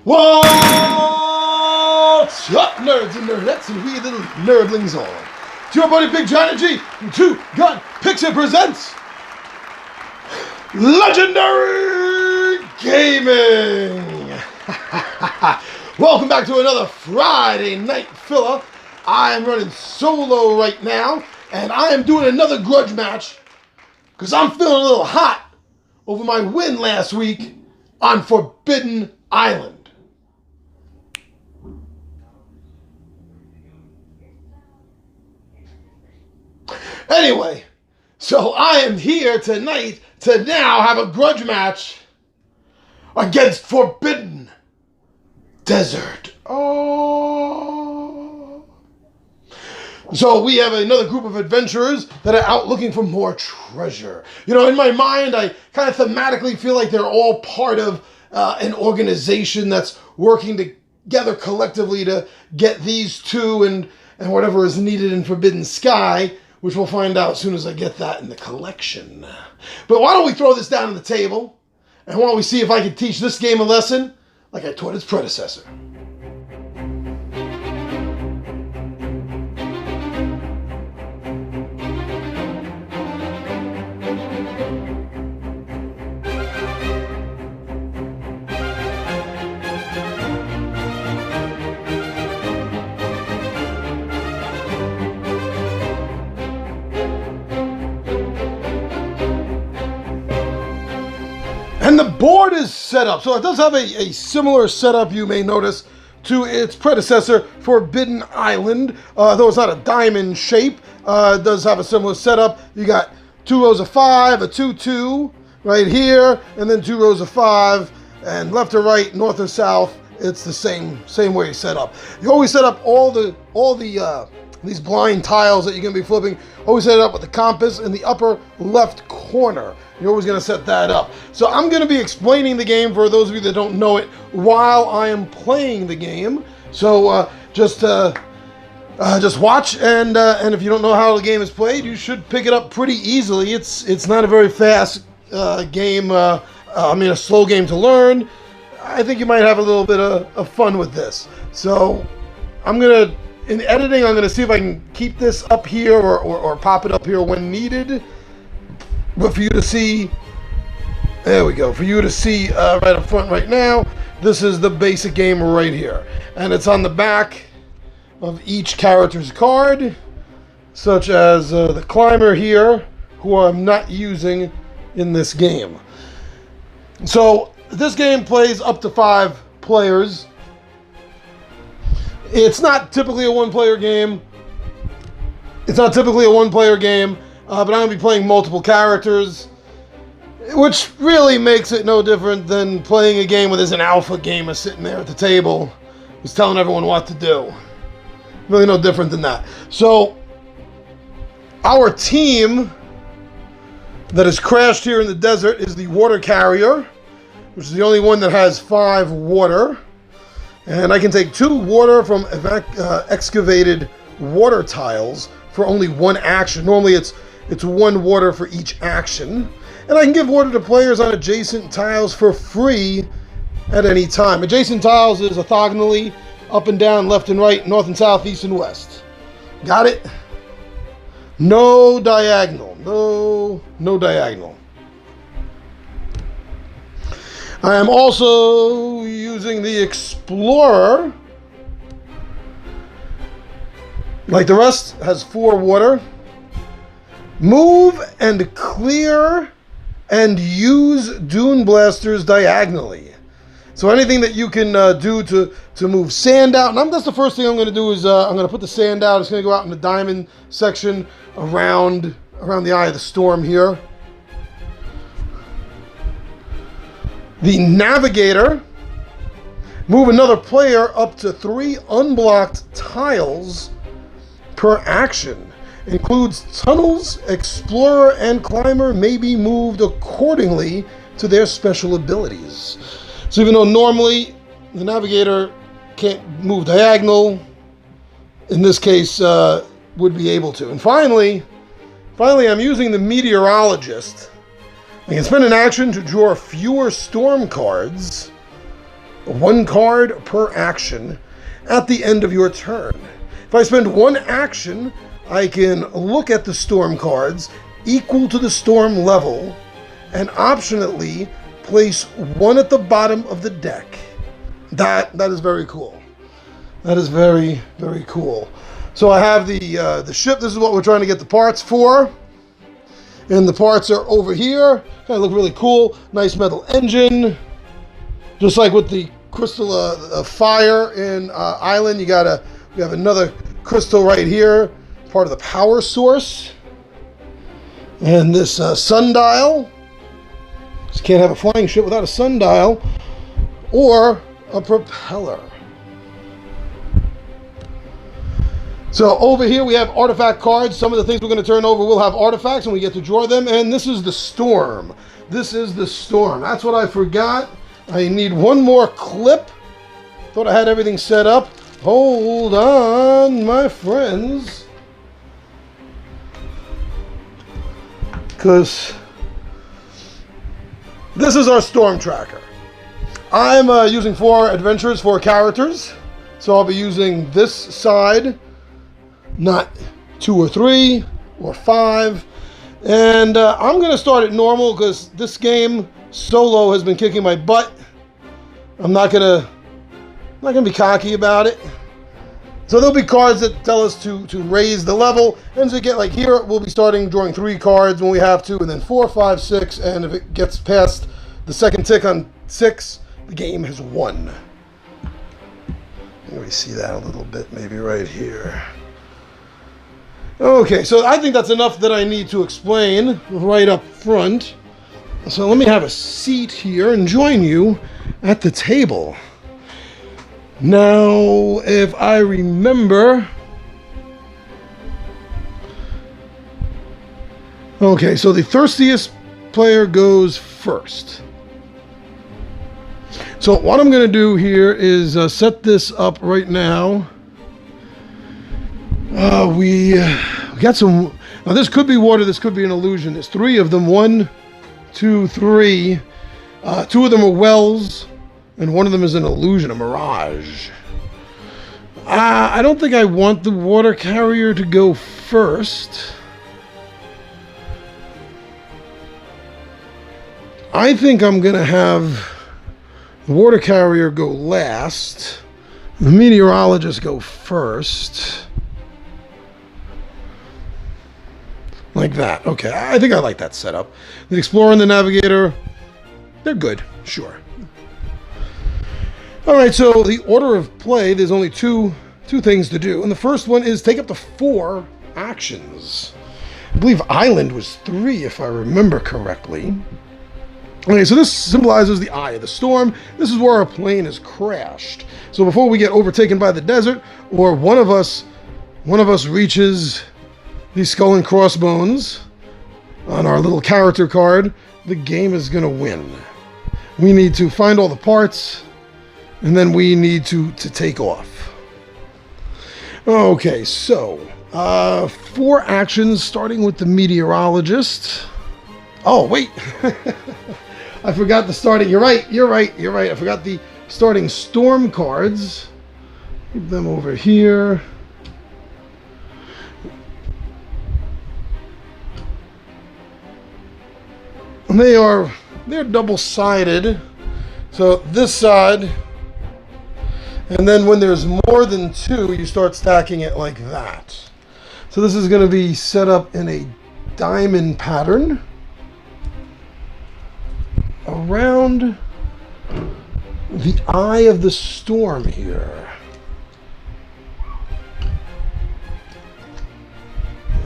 What's up, nerds and nerdettes and we little nerdlings all? It's your buddy Big Giant G from Two Gun Pixie presents Legendary Gaming. Welcome back to another Friday night filler. I am running solo right now, and I am doing another grudge match because I'm feeling a little hot over my win last week on Forbidden Island. Anyway, so I am here tonight to now have a grudge match against Forbidden Desert. Oh. So we have another group of adventurers that are out looking for more treasure. You know, in my mind, I kind of thematically feel like they're all part of an organization that's working together collectively to get these two and whatever is needed in Forbidden Sky, which we'll find out as soon as I get that in the collection. But why don't we throw this down on the table, and why don't we see if I can teach this game a lesson like I taught its predecessor. And the board is set up. So it does have a similar setup, you may notice, to its predecessor, Forbidden Island. Though it's not a diamond shape, it does have a similar setup. You got 2 rows of 5, a 2-2 right here, and then 2 rows of 5, and left to right, north and south. It's the same way set up. You always set up all these blind tiles that you're going to be flipping. Always set it up with the compass in the upper left corner. You're always going to set that up. So I'm going to be explaining the game for those of you that don't know it while I am playing the game. So just watch, and if you don't know how the game is played, you should pick it up pretty easily. It's not a very fast game. A slow game to learn. I think you might have a little bit of fun with this. So in editing, I'm going to see if I can keep this up here or pop it up here when needed. But for you to see, there we go, for you to see right up front right now, this is the basic game right here. And it's on the back of each character's card, such as the climber here, who I'm not using in this game. So this game plays up to 5 players. It's not typically a one-player game. But I'm going to be playing multiple characters, which really makes it no different than playing a game where there's an alpha gamer sitting there at the table who's telling everyone what to do. Really no different than that. So, our team that has crashed here in the desert is the water carrier, which is the only one that has 5 water. And I can take 2 water from excavated water tiles for only 1 action. Normally it's 1 water for each action. And I can give water to players on adjacent tiles for free at any time. Adjacent tiles is orthogonally, up and down, left and right, north and south, east and west. Got it? No diagonal. No diagonal. I am also using the Explorer. Like the rest, has 4 water. Move and clear and use Dune Blasters diagonally. So anything that you can do to move sand out. And that's the first thing I'm going to do is I'm going to put the sand out. It's going to go out in the diamond section around the eye of the storm here. The Navigator. Move another player up to 3 unblocked tiles per action. Includes tunnels, Explorer, and Climber may be moved accordingly to their special abilities. So even though normally the Navigator can't move diagonal, in this case would be able to. And finally I'm using the Meteorologist. I can spend an action to draw fewer storm cards 1 card per action at the end of your turn. If I spend 1 action, I can look at the storm cards equal to the storm level and optionally place 1 at the bottom of the deck. That is very cool. That is very, very cool. So I have the ship. This is what we're trying to get the parts for. And the parts are over here. Kind of look really cool. Nice metal engine. Just like with the crystal fire in Island, we have another crystal right here, part of the power source. And this sundial. Just can't have a flying ship without a sundial or a propeller. So over here we have artifact cards. Some of the things we're going to turn over will have artifacts and we get to draw them. And this is the storm. This is the storm. That's what I forgot. I need 1 more clip. Thought I had everything set up. Hold on, my friends. Because this is our storm tracker. I'm using 4 adventurers, 4 characters. So I'll be using this side. Not 2 or 3 or 5. And I'm going to start at normal because this game solo has been kicking my butt. I'm not going to be cocky about it. So there'll be cards that tell us to raise the level. And to get like here, we'll be starting drawing 3 cards when we have to, and then 4, 5, 6. And if it gets past the second tick on 6, the game has won. Let me see that a little bit, maybe right here. Okay, so I think that's enough that I need to explain right up front. So let me have a seat here and join you at the table. Now, if I remember... Okay, so the thirstiest player goes first. So what I'm going to do here is set this up right now. We got some... Now this could be water, this could be an illusion. There's 3 of them. 1, 2, 3. 2 of them are wells, and 1 of them is an illusion, a mirage. I don't think I want the water carrier to go first. I think I'm going to have the water carrier go last, the meteorologist go first. Like that. Okay, I think I like that setup. The Explorer and the Navigator, they're good, sure. All right, so the order of play, there's only two things to do. And the first one is take up to 4 actions. I believe Island was 3, if I remember correctly. Okay, so this symbolizes the eye of the storm. This is where our plane is crashed. So before we get overtaken by the desert, or one of us reaches the skull and crossbones on our little character card, the game is going to win. We need to find all the parts, and then we need to take off. Okay, so 4 actions, starting with the meteorologist. Oh, wait. I forgot the starting. You're right. I forgot the starting storm cards. Keep them over here. And they're double-sided. So this side, and then when there's more than 2, you start stacking it like that. So this is going to be set up in a diamond pattern around the eye of the storm here.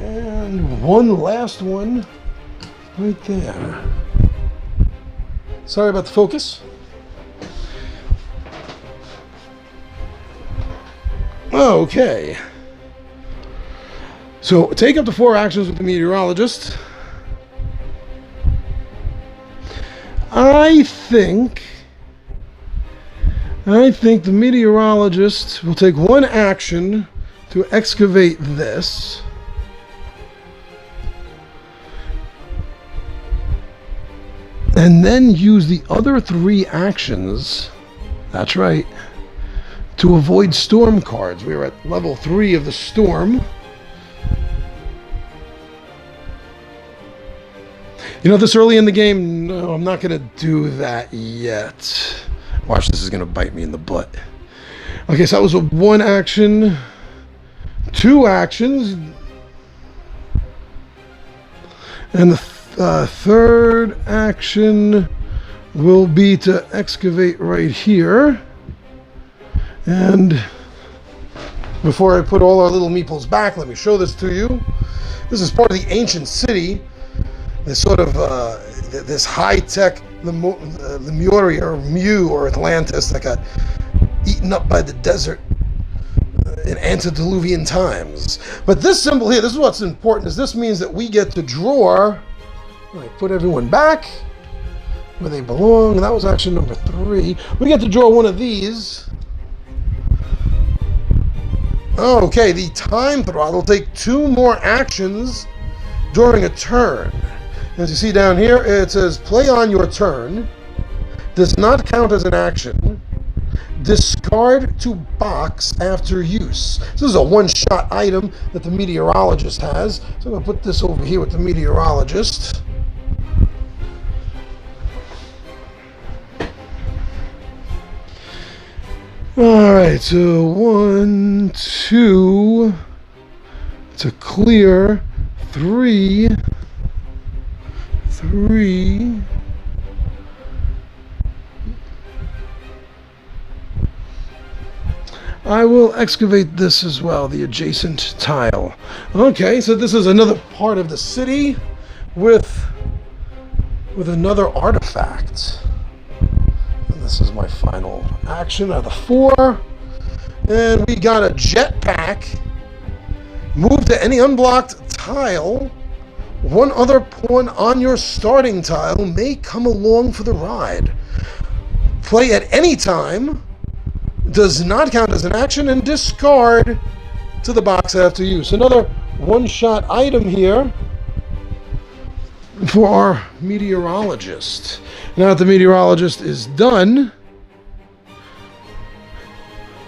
And one last one right there. Sorry about the focus. Okay. So take up to 4 actions with the meteorologist. I think the meteorologist will take 1 action to excavate this. And then use the other 3 actions That's right. To avoid storm cards. We are at level 3 of the storm. You know, this early in the game, no, I'm not going to do that yet. Watch, this is going to bite me in the butt. Okay, so that was a 1 action. 2 actions. And the third action will be to excavate right here. And before I put all our little meeples back, let me show this to you. This is part of the ancient city. This sort of this high-tech Lemuria or Mu or Atlantis that got eaten up by the desert in antediluvian times. But this symbol here, this is what's important, is this means that we get to draw. I put everyone back where they belong. And that was action number 3. We get to draw one of these. Okay, the time throttle will take 2 more actions during a turn. As you see down here, it says play on your turn. Does not count as an action. Discard to box after use. This is a one-shot item that the meteorologist has. So I'm going to put this over here with the meteorologist. Alright, so 1, 2, to clear, 3, I will excavate this as well, the adjacent tile. Okay, so this is another part of the city with another artifact. And this is my final action out of the 4. And we got a jetpack. Move to any unblocked tile. One other pawn on your starting tile may come along for the ride. Play at any time. Does not count as an action, and discard to the box after use. Another one-shot item here for our meteorologist. Now that the meteorologist is done,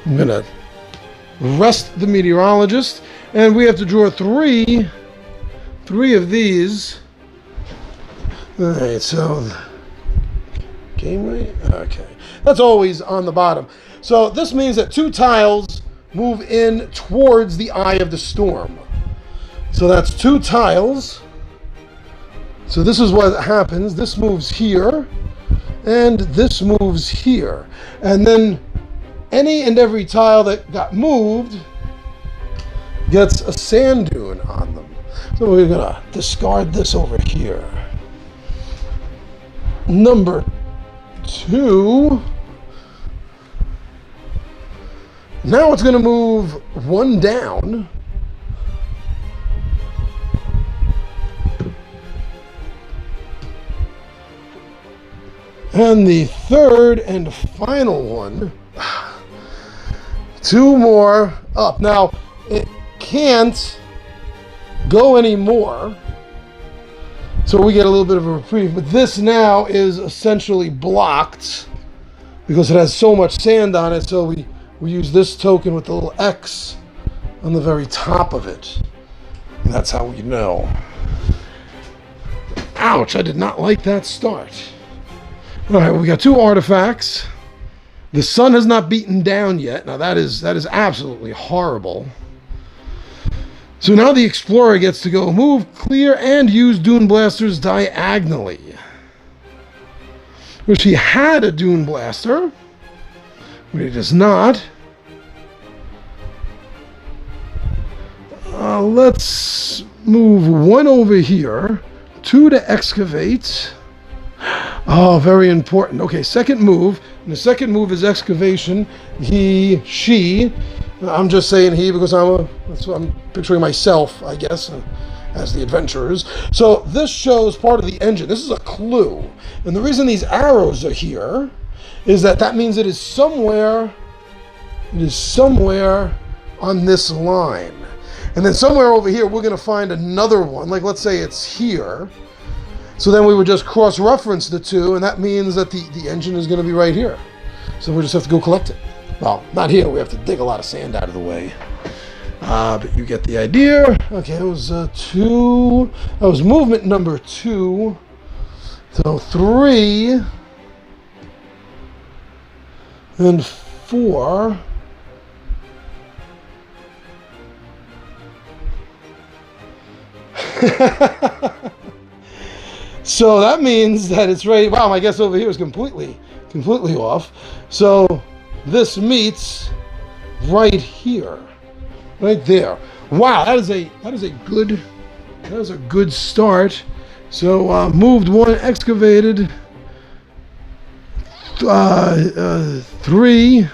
I'm going to rest the meteorologist, and we have to draw 3 of these. All right, so game rate? Okay. That's always on the bottom. So this means that 2 tiles move in towards the eye of the storm. So that's 2 tiles. So this is what happens. This moves here, and this moves here. And then any and every tile that got moved gets a sand dune on them. So we're going to discard this over here. Number 2. Now it's going to move 1 down. And the third and final one, 2 more up. Now, it can't go anymore, so we get a little bit of a reprieve. But this now is essentially blocked because it has so much sand on it, so we use this token with the little X on the very top of it. And that's how we know. Ouch, I did not like that start. All right, we got 2 artifacts. The sun has not beaten down yet. Now that is absolutely horrible. So now the explorer gets to go move, clear, and use dune blasters diagonally. Which he had a dune blaster, but he does not. Let's move 1 over here, 2 to excavate. Oh, very important. Okay, second move. And the second move is excavation. He, she. I'm just saying he because that's what I'm picturing myself, I guess, as the adventurers. So this shows part of the engine. This is a clue. And the reason these arrows are here is that means it is somewhere on this line. And then somewhere over here, we're going to find another one. Like, let's say it's here. So then we would just cross-reference the 2, and that means that the engine is going to be right here. So we just have to go collect it. Well, not here. We have to dig a lot of sand out of the way. But you get the idea. Okay, it was 2. That was movement number 2. So 3 and 4. So that means that it's ready. Wow, my guess over here is completely off. So this meets right here, right there. Wow, that is a good start. So moved 1, excavated 3,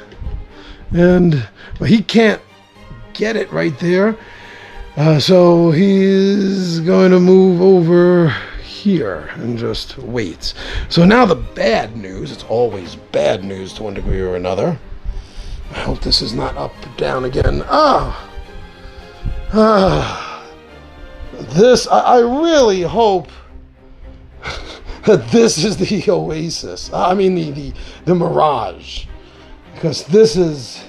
and well, he can't get it right there. So he's going to move over here and just wait. So now the bad news, it's always bad news to one degree or another. I hope this is not up, down again. This, I really hope that this is the oasis. I mean the mirage. Because this is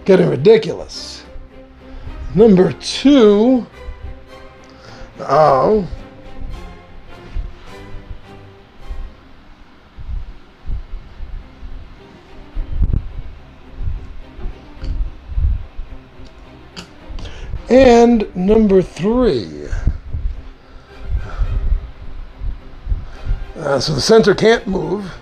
getting ridiculous. Number 2. Oh. And number 3. So the center can't move.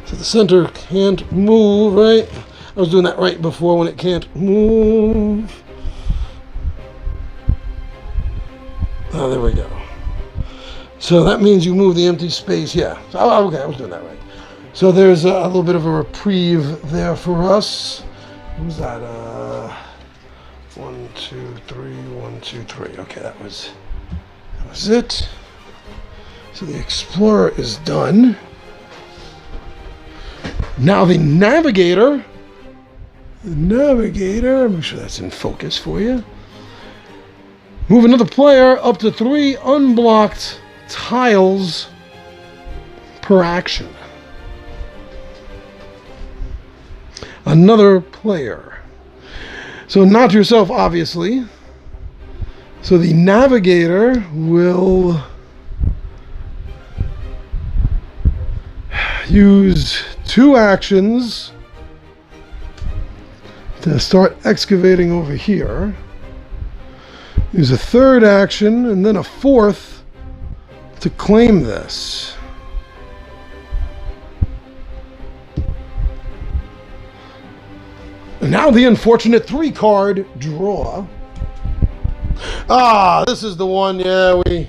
So the center can't move, right? I was doing that right before when it can't move. Oh, there we go. So that means you move the empty space. Yeah. Oh, okay, I was doing that right. So there's a little bit of a reprieve there for us. What was that? 1, 2, 3, 1, 2, 3. Okay, that was it. So the Explorer is done. Now the Navigator. Make sure that's in focus for you. Move another player up to 3 unblocked tiles per action. Another player. So not yourself, obviously. So the Navigator will use 2 actions to start excavating over here. Use a 3rd action and then a 4th to claim this. And now the unfortunate 3-card draw. This is the one, yeah, it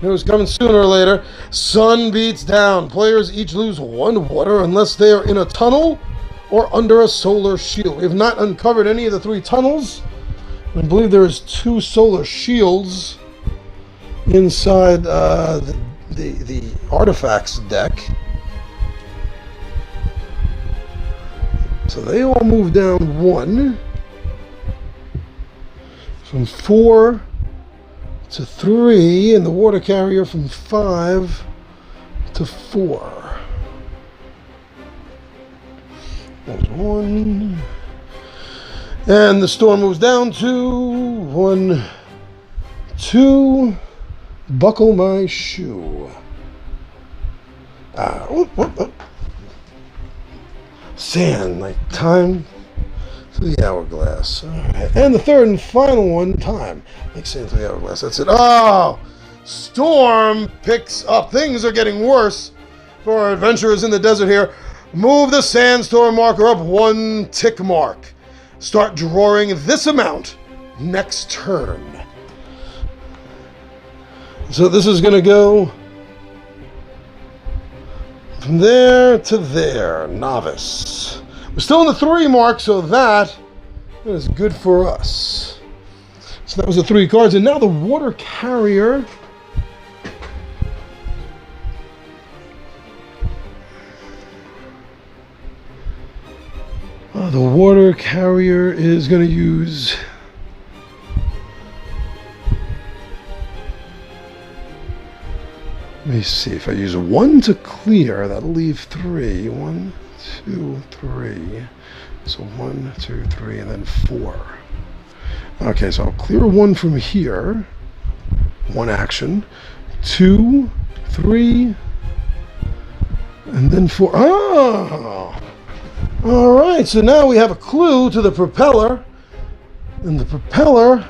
was coming sooner or later. Sun beats down. Players each lose 1 water unless they are in a tunnel or under a solar shield. We have not uncovered any of the 3 tunnels. I believe there's 2 solar shields inside the artifacts deck. So they all move down 1. From 4 to 3, and the water carrier from 5 to 4. There's 1. And the storm moves down to 1, 2. Buckle my shoe. Sand, like time to the hourglass. All right. And the 3rd and final one, time. Like sand to the hourglass. That's it. Oh! Storm picks up. Things are getting worse for our adventurers in the desert here. Move the sandstorm marker up 1 tick mark. Start drawing this amount next turn. So this is going to go from there to there. Novice. We're still in the 3 mark, so that is good for us. So that was the 3 cards. And now the water carrier. The water carrier is going to use Let me see. If I use 1 to clear, that'll leave 3. 1, 2, 3. So 1, 2, 3, and then 4. Okay, so I'll clear 1 from here. 1 action. 2, 3, and then 4. Oh! Alright, so now we have a clue to the propeller. And the propeller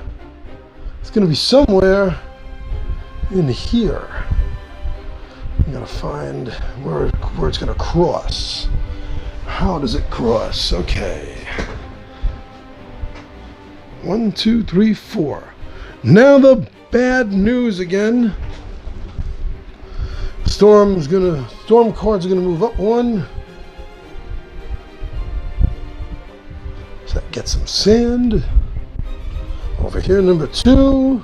is going to be somewhere in here. I gotta find where it's going to cross. How does it cross? Okay. 1, 2, 3, 4. Now the bad news again. Storm cards are gonna move up 1. So that gets some sand. Over here, number 2.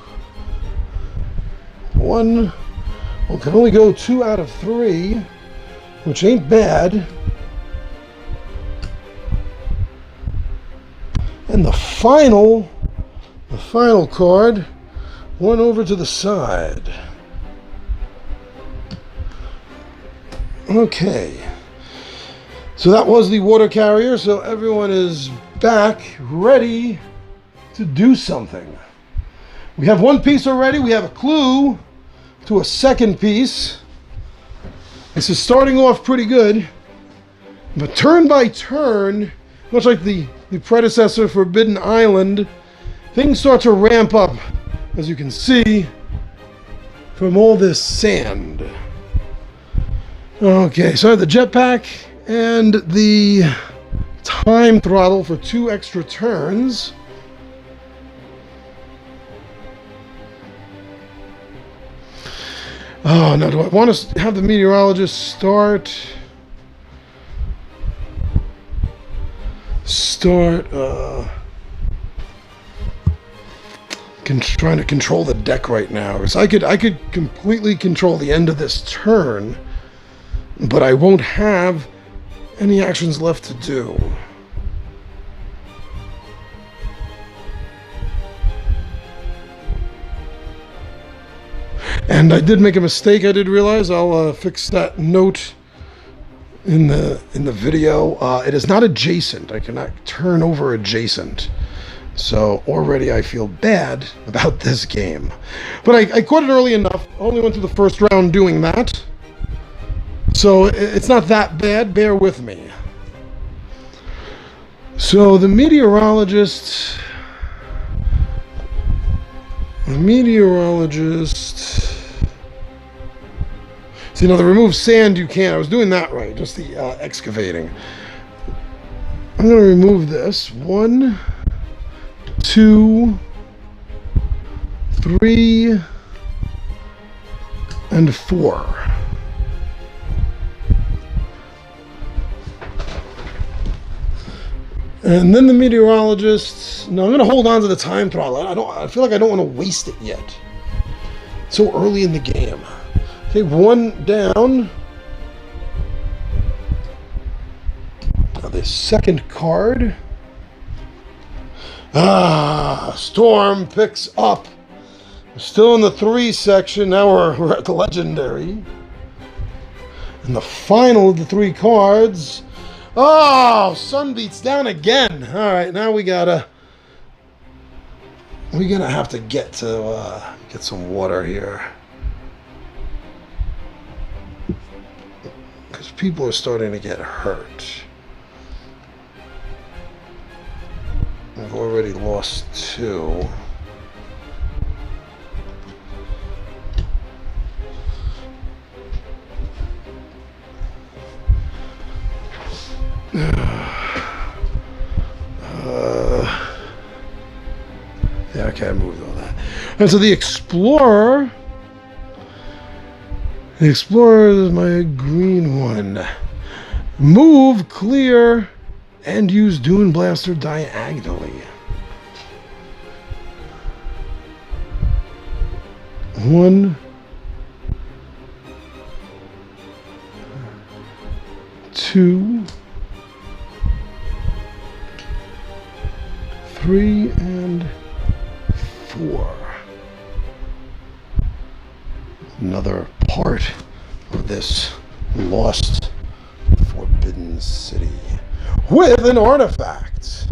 1. Well, can only go 2 out of 3, which ain't bad. And the final card, 1 over to the side. Okay. So that was the water carrier, so everyone is back, ready to do something. We have 1 piece already, we have a clue to a second piece. This is starting off pretty good, but turn by turn, much like the predecessor, Forbidden Island, things start to ramp up, as you can see, from all this sand. Okay, so I have the jetpack and the time throttle for 2 extra turns. Oh, now do I want to have the meteorologist start, trying to control the deck right now. Because I could completely control the end of this turn, but I won't have any actions left to do. And I did make a mistake, I did realize. I'll fix that note in the video. It is not adjacent. I cannot turn over adjacent. So already I feel bad about this game. But I caught it early enough. I only went through the first round doing that. So it's not that bad. Bear with me. So the meteorologist... See, now the remove sand you can't. I was doing that right. Just the excavating. I'm going to remove this. 1, 2, 3, and 4. And then the meteorologist. No, I'm going to hold on to the time throttle. I feel like I don't want to waste it yet. So early in the game. Okay, 1 down. Now the second card. Storm picks up. We're still in the 3 section. Now we're at the legendary. And the final of the 3 cards. Oh, sun beats down again. All right, now we're gonna have to get some water here, because people are starting to get hurt. We've already lost 2. Yeah, okay, I moved all that. And so the Explorer is my green one. Move, clear, and use Dune Blaster diagonally. 1, 2, 3, and 4. another part of this lost, forbidden city with an artifact.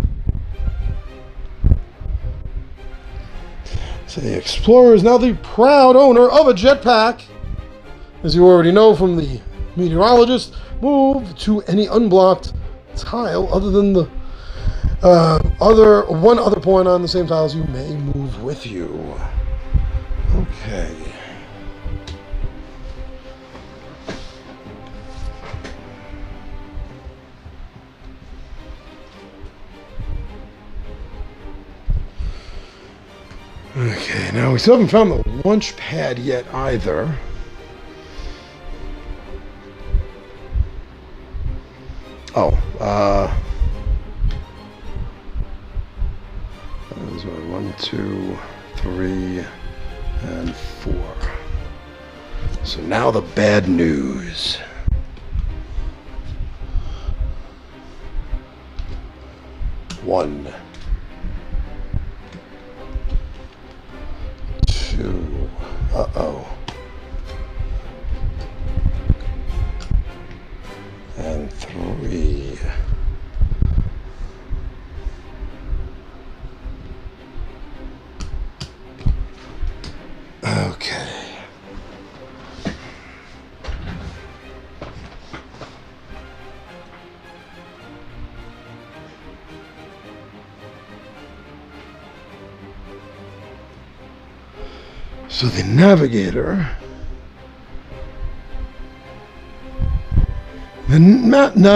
So the explorer is now the proud owner of a jetpack. As you already know from the meteorologist, move to any unblocked tile other than the one other point on the same tiles you may move with you. Okay. Okay, now we still haven't found the launch pad yet either. Oh, that was 1, 2, 3, and 4. So now the bad news. One, 2. Uh-oh. And 3. Okay. So the navigator. The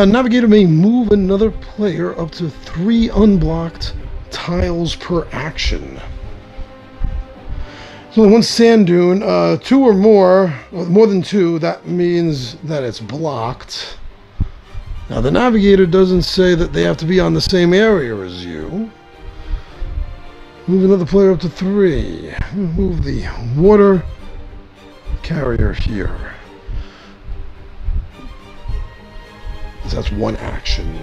navigator may move another player up to 3 unblocked tiles per action. So only one sand dune, 2 or more than 2, that means that it's blocked. Now the navigator doesn't say that they have to be on the same area as you. Move another player up to 3. Move the water carrier here. That's 1 action.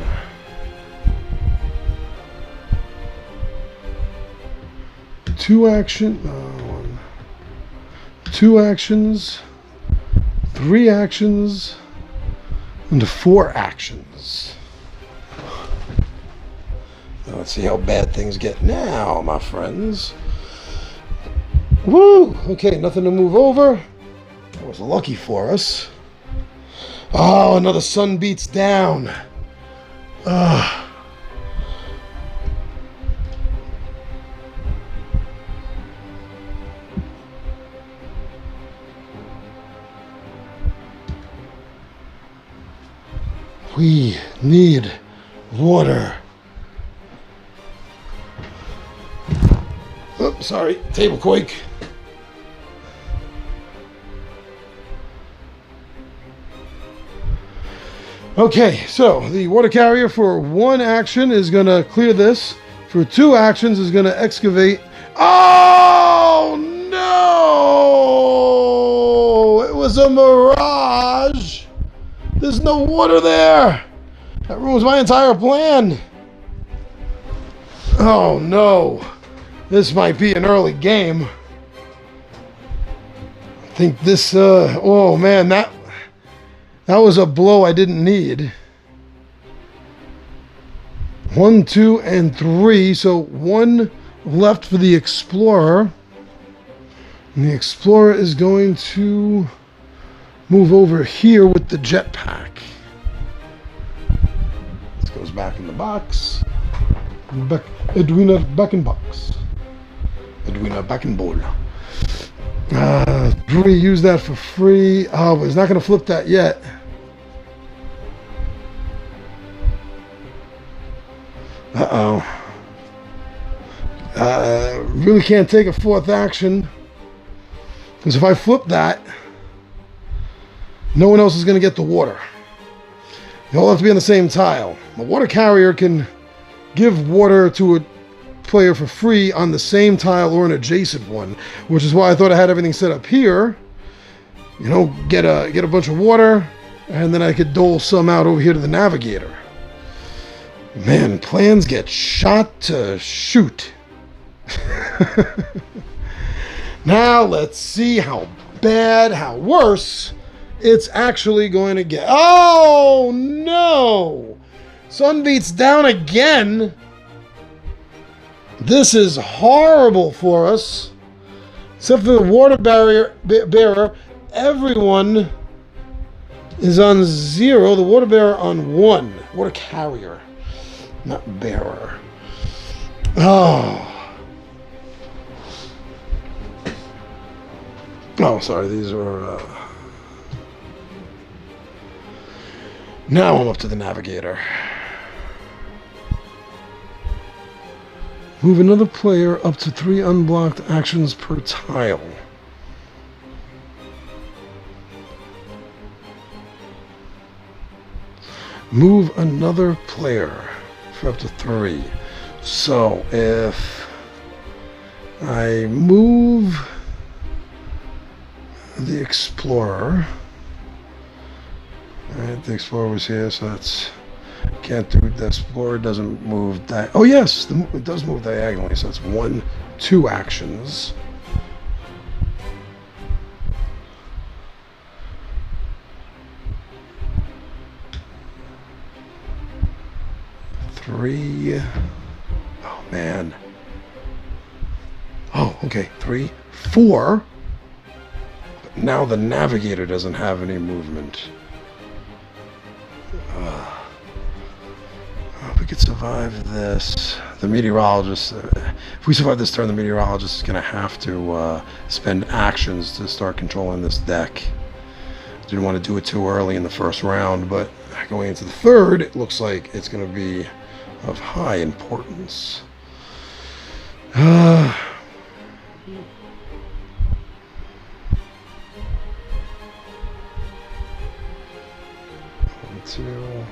Two actions, 3 actions, and 4 actions. Now let's see how bad things get now, my friends. Woo! Okay, nothing to move over. That was lucky for us. Oh, another sun beats down. We need water. Oh, sorry, table quake. Okay, so the water carrier for 1 action is going to clear this. For 2 actions is going to excavate. Oh, no! It was a mirage! There's no water there! That ruins my entire plan. Oh, no. This might be an early game. I think this, oh man, that was a blow I didn't need. 1, 2, and 3. So 1 left for the explorer. And the explorer is going to move over here with the jetpack. This goes back in the box. Back, Edwina back in box. Edwina back in bowl. Brewery use that for free. Oh, but it's not going to flip that yet. Uh-oh. Really can't take a 4th action. Because if I flip that, no one else is going to get the water. They all have to be on the same tile. The water carrier can give water to a player for free on the same tile or an adjacent one, which is why I thought I had everything set up here. You know, get a bunch of water, and then I could dole some out over here to the navigator. Man, plans get shot to shoot. Now let's see how bad, how worse it's actually going to get. Oh no! Sunbeat's down again. This is horrible for us. Except for the water bearer, everyone is on 0. The water bearer on 1. Water carrier, not bearer. Oh. Oh, sorry. These are. Now I'm up to the navigator. Move another player up to 3 unblocked actions per tile. Move another player for up to 3. So if I move the Explorer, right, the Explorer was here, so that's can't do the Explorer doesn't move that. Oh yes, it does move diagonally, so it's 1, 2 actions. Three. Oh man. Oh, okay. 3, 4. But now the navigator doesn't have any movement. If we could survive this, the meteorologist. If we survive this turn, the meteorologist is going to have to spend actions to start controlling this deck. Didn't want to do it too early in the first round, but going into the third, it looks like it's going to be of high importance. 1, 2,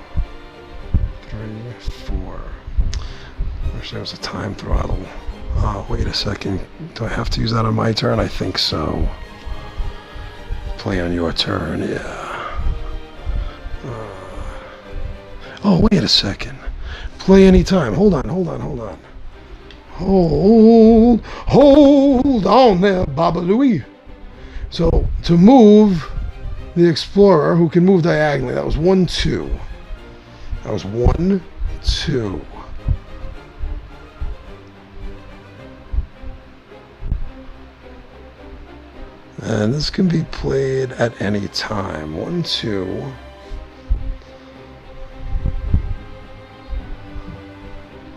3, 4. Wish there was a time throttle. Oh, wait a second. Do I have to use that on my turn? I think so. Play on your turn, yeah. Oh, wait a second. Play anytime. Hold on. Hold on there, Baba Louie. So, to move the Explorer, who can move diagonally, that was 1, 2. That was 1, 2. And this can be played at any time. 1, 2.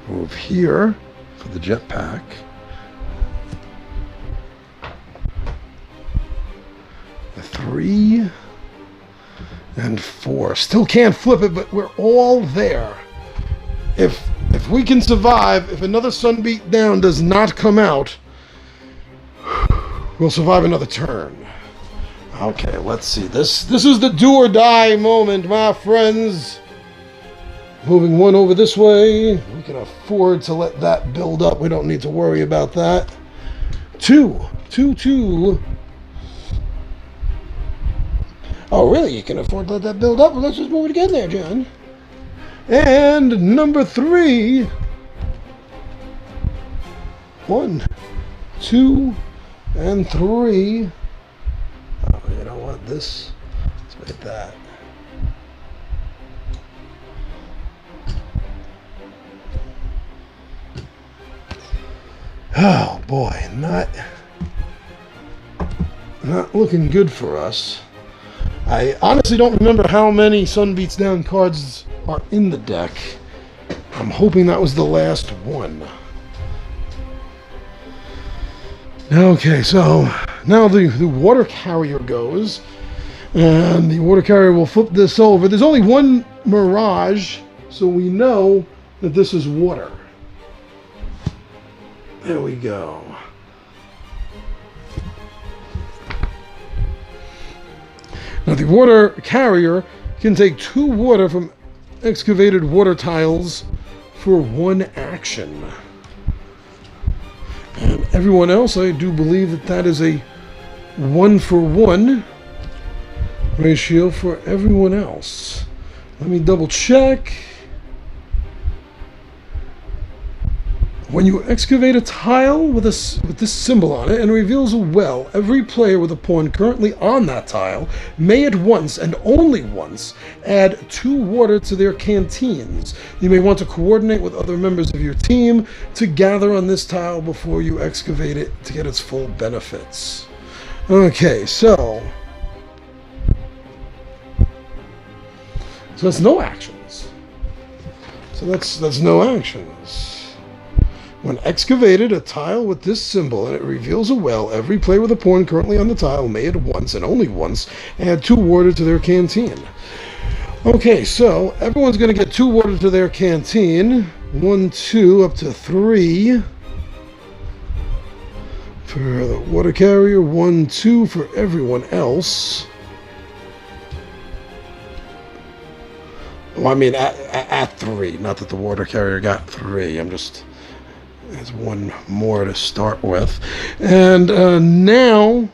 Move here for the jetpack. The 3 and 4. Still can't flip it, but we're all there. If we can survive, if another Sunbeat down does not come out, we'll survive another turn. Okay, let's see. This is the do or die moment, my friends. Moving 1 over this way. We can afford to let that build up. We don't need to worry about that. 2. 2, 2. Oh, really? You can afford to let that build up? Well, let's just move it again there, John. And number 3. 1, 2, and 3. Oh, you know what? Let's make that. Oh boy, not looking good for us. I honestly don't remember how many Sun Beats Down cards are in the deck. I'm hoping that was the last one. Okay, so now the water carrier goes, and the water carrier will flip this over. There's only one Mirage, so we know that this is water. There we go. Now the water carrier can take 2 water from excavated water tiles for 1 action. And everyone else, I do believe that is a 1-for-1 ratio for everyone else. Let me double check. When you excavate a tile with this symbol on it and reveals a well, every player with a pawn currently on that tile may at once and only once add 2 water to their canteens. You may want to coordinate with other members of your team to gather on this tile before you excavate it to get its full benefits. Okay, so that's no actions. So that's no actions. When excavated, a tile with this symbol and it reveals a well, every player with a pawn currently on the tile may at once and only once add 2 water to their canteen. Okay, so everyone's going to get 2 water to their canteen. 1, 2, up to 3 for the water carrier. 1, 2 for everyone else. Well, I mean at 3, not that the water carrier got 3. I'm just... There's 1 more to start with. And now,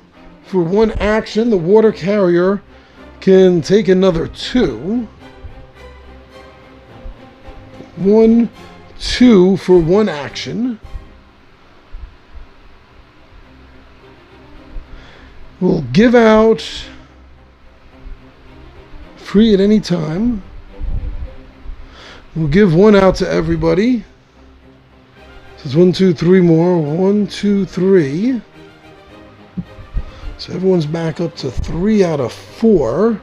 for 1 action, the water carrier can take another 2. 1, 2 for 1 action. We'll give out free at any time. We'll give 1 out to everybody. There's 1, 2, 3 more. 1, 2, 3. So everyone's back up to 3 out of 4.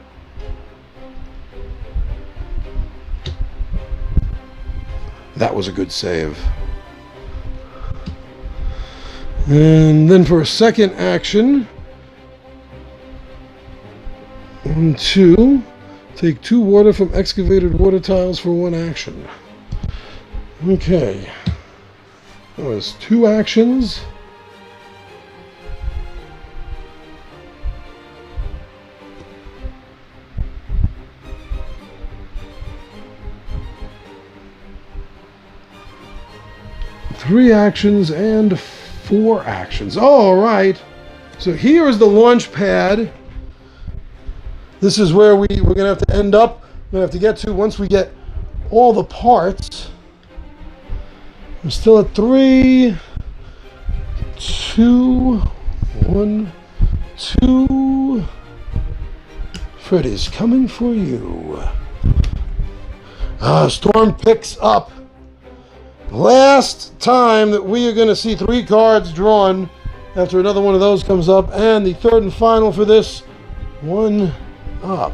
That was a good save. And then for a second action, 1, 2. Take 2 water from excavated water tiles for 1 action. Okay. That was 2 actions. Three actions and 4 actions. All right. So here is the launch pad. This is where we're going to have to end up. We're going to have to get to once we get all the parts. We're still at 3, 2, 1, 2. Freddy's coming for you. Storm picks up. Last time that we are going to see 3 cards drawn after another one of those comes up. And the third and final for this, 1 up.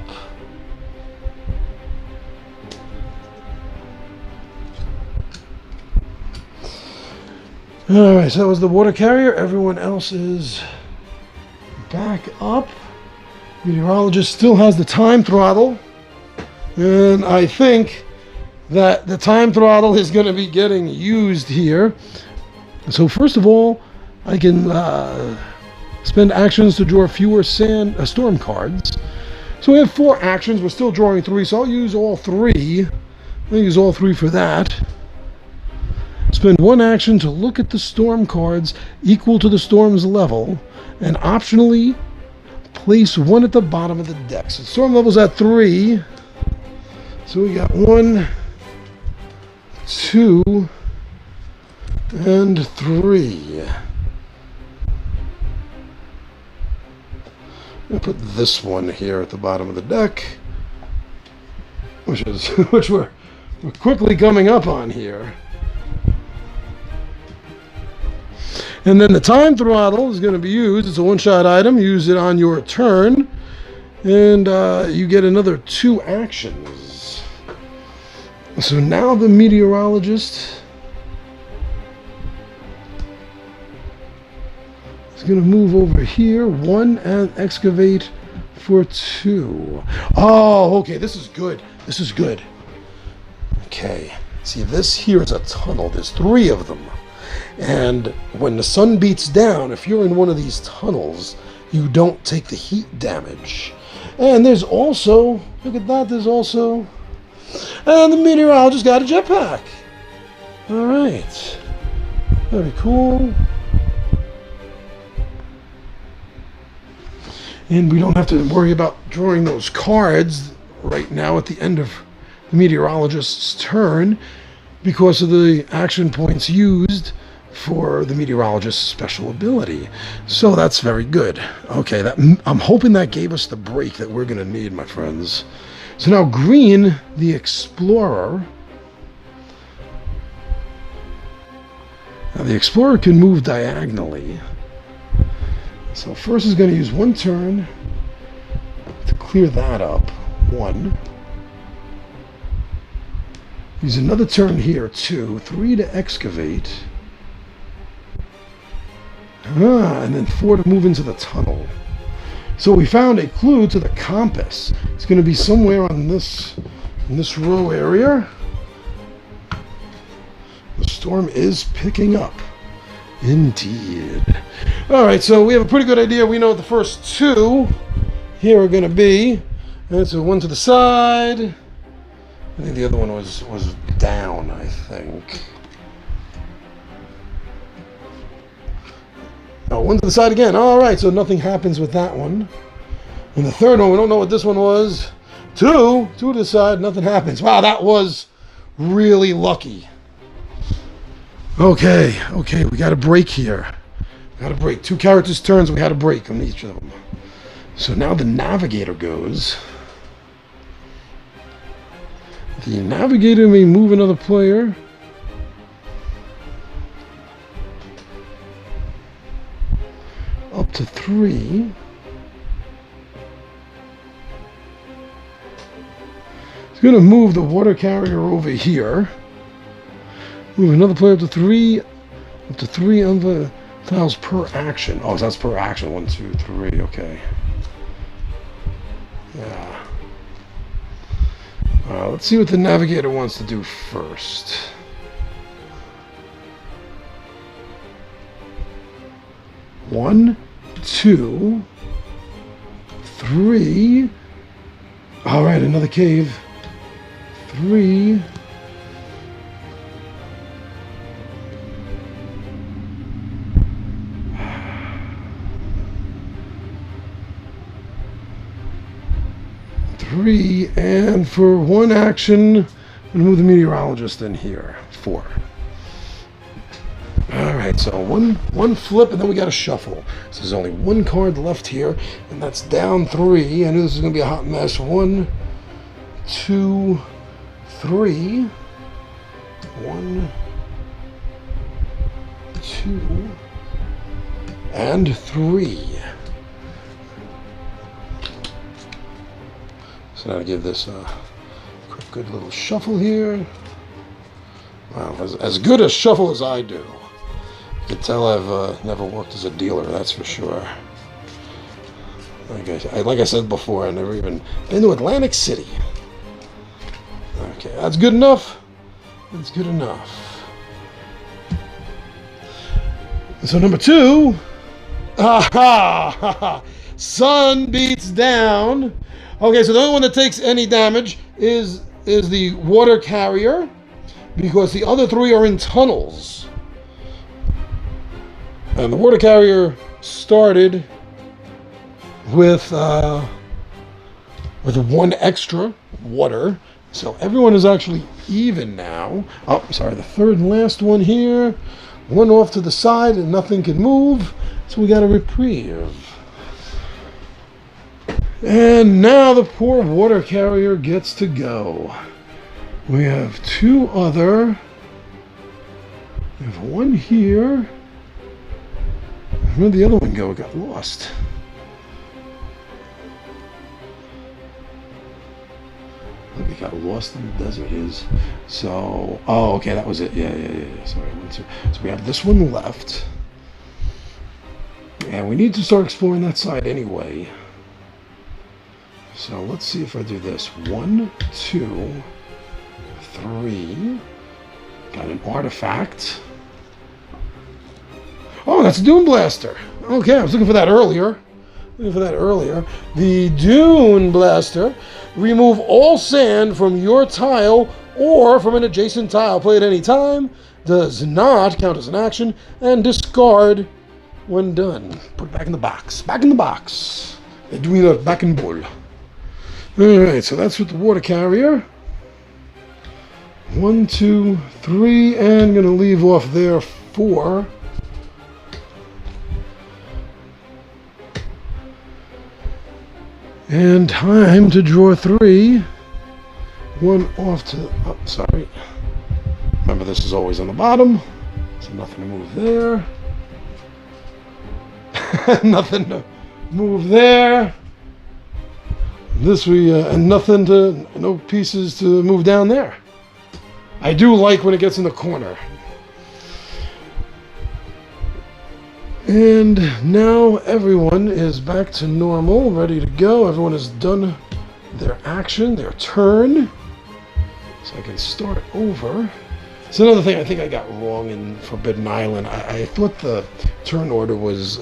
Alright, so that was the water carrier. Everyone else is back up. Meteorologist still has the time throttle. And I think that the time throttle is going to be getting used here. So first of all, I can spend actions to draw fewer storm cards. So we have 4 actions. We're still drawing 3, so I'll use all 3. I'll use all 3 for that. Spend 1 action to look at the storm cards equal to the storm's level, and optionally place 1 at the bottom of the deck. So storm level's at 3. So we got 1, 2, and 3. I'll put this one here at the bottom of the deck, which we're quickly coming up on here. And then the time throttle is going to be used. It's a 1-shot item. Use it on your turn. And you get another 2 actions. So now the meteorologist is going to move over here. 1 and excavate for 2. Oh, okay. This is good. This is good. Okay. See, this here is a tunnel. There's 3 of them. And when the sun beats down, if you're in one of these tunnels, you don't take the heat damage. And there's also, look at that, there's also, and the meteorologist got a jetpack. All right. Very cool. And we don't have to worry about drawing those cards right now at the end of the meteorologist's turn. because of the action points used for the meteorologist's special ability. So that's very good. Okay, I'm hoping that gave us the break that we're going to need, my friends. So now green, the explorer. Now the explorer can move diagonally. So first is going to use one turn to clear that up. One. Use another turn here, 2. 3 to excavate. And then 4 to move into the tunnel. So we found a clue to the compass. It's going to be somewhere on this row area. The storm is picking up. Indeed. All right, so we have a pretty good idea. We know what the first 2 here are going to be. And so one to the side. I think the other one was down, I think. Oh, one to the side again. All right, so nothing happens with that one. And the third one, we don't know what this one was. 2 to the side, nothing happens. Wow, that was really lucky. Okay, we got a break here. We got a break. 2 characters' turns, we had a break on each of them. So now the navigator goes. The navigator may move another player. Up to 3. He's going to move the water carrier over here. Move another player up to 3. Up to 3 other tiles per action. Oh, so that's per action. 1, 2, 3. Okay. Yeah. Let's see what the navigator wants to do first. One, 2, 3. All right, another cave. 3. And for one action, I'm gonna move the meteorologist in here. 4. All right, so one flip, and then we got to shuffle. So there's only 1 card left here, and that's down 3. I knew this was gonna be a hot mess. 1, 2, 3. 1, 2, and 3. So now to give this a quick, good little shuffle here. Wow, as good a shuffle as I do. You can tell I've never worked as a dealer, that's for sure. Like I said before, I've never even been to Atlantic City. Okay, that's good enough. That's good enough. So number 2. Sun beats down. Okay, so the only one that takes any damage is the water carrier, because the other 3 are in tunnels. And the water carrier started with 1 extra water, so everyone is actually even now. Oh, sorry, the third and last one here. 1 off to the side and nothing can move, so we got a reprieve. And now the poor water carrier gets to go. We have 2 other. We have 1 here. Where'd the other one go? It got lost. It got lost in the desert. So, oh, okay, that was it. Yeah. Sorry, 1, 2. So we have this one left. And we need to start exploring that side anyway. So let's see if I do this. 1, 2, 3. Got an artifact. Oh, that's a Dune Blaster. Okay, I was looking for that earlier. The Dune Blaster. Remove all sand from your tile or from an adjacent tile. Play at any time. Does not count as an action. And discard when done. Put it back in the box. Back in the box. Edwina back in bowl. Alright, so that's with the water carrier. 1, 2, 3, and gonna leave off there 4. And time to draw 3. 1 off to, oh, sorry. Remember, this is always on the bottom, so nothing to move there. Nothing to move there. This and nothing to, no pieces to move down there. I do like when it gets in the corner. And now everyone is back to normal, ready to go. Everyone has done their action, their turn. So I can start over. It's another thing I think I got wrong in Forbidden Island. I thought the turn order was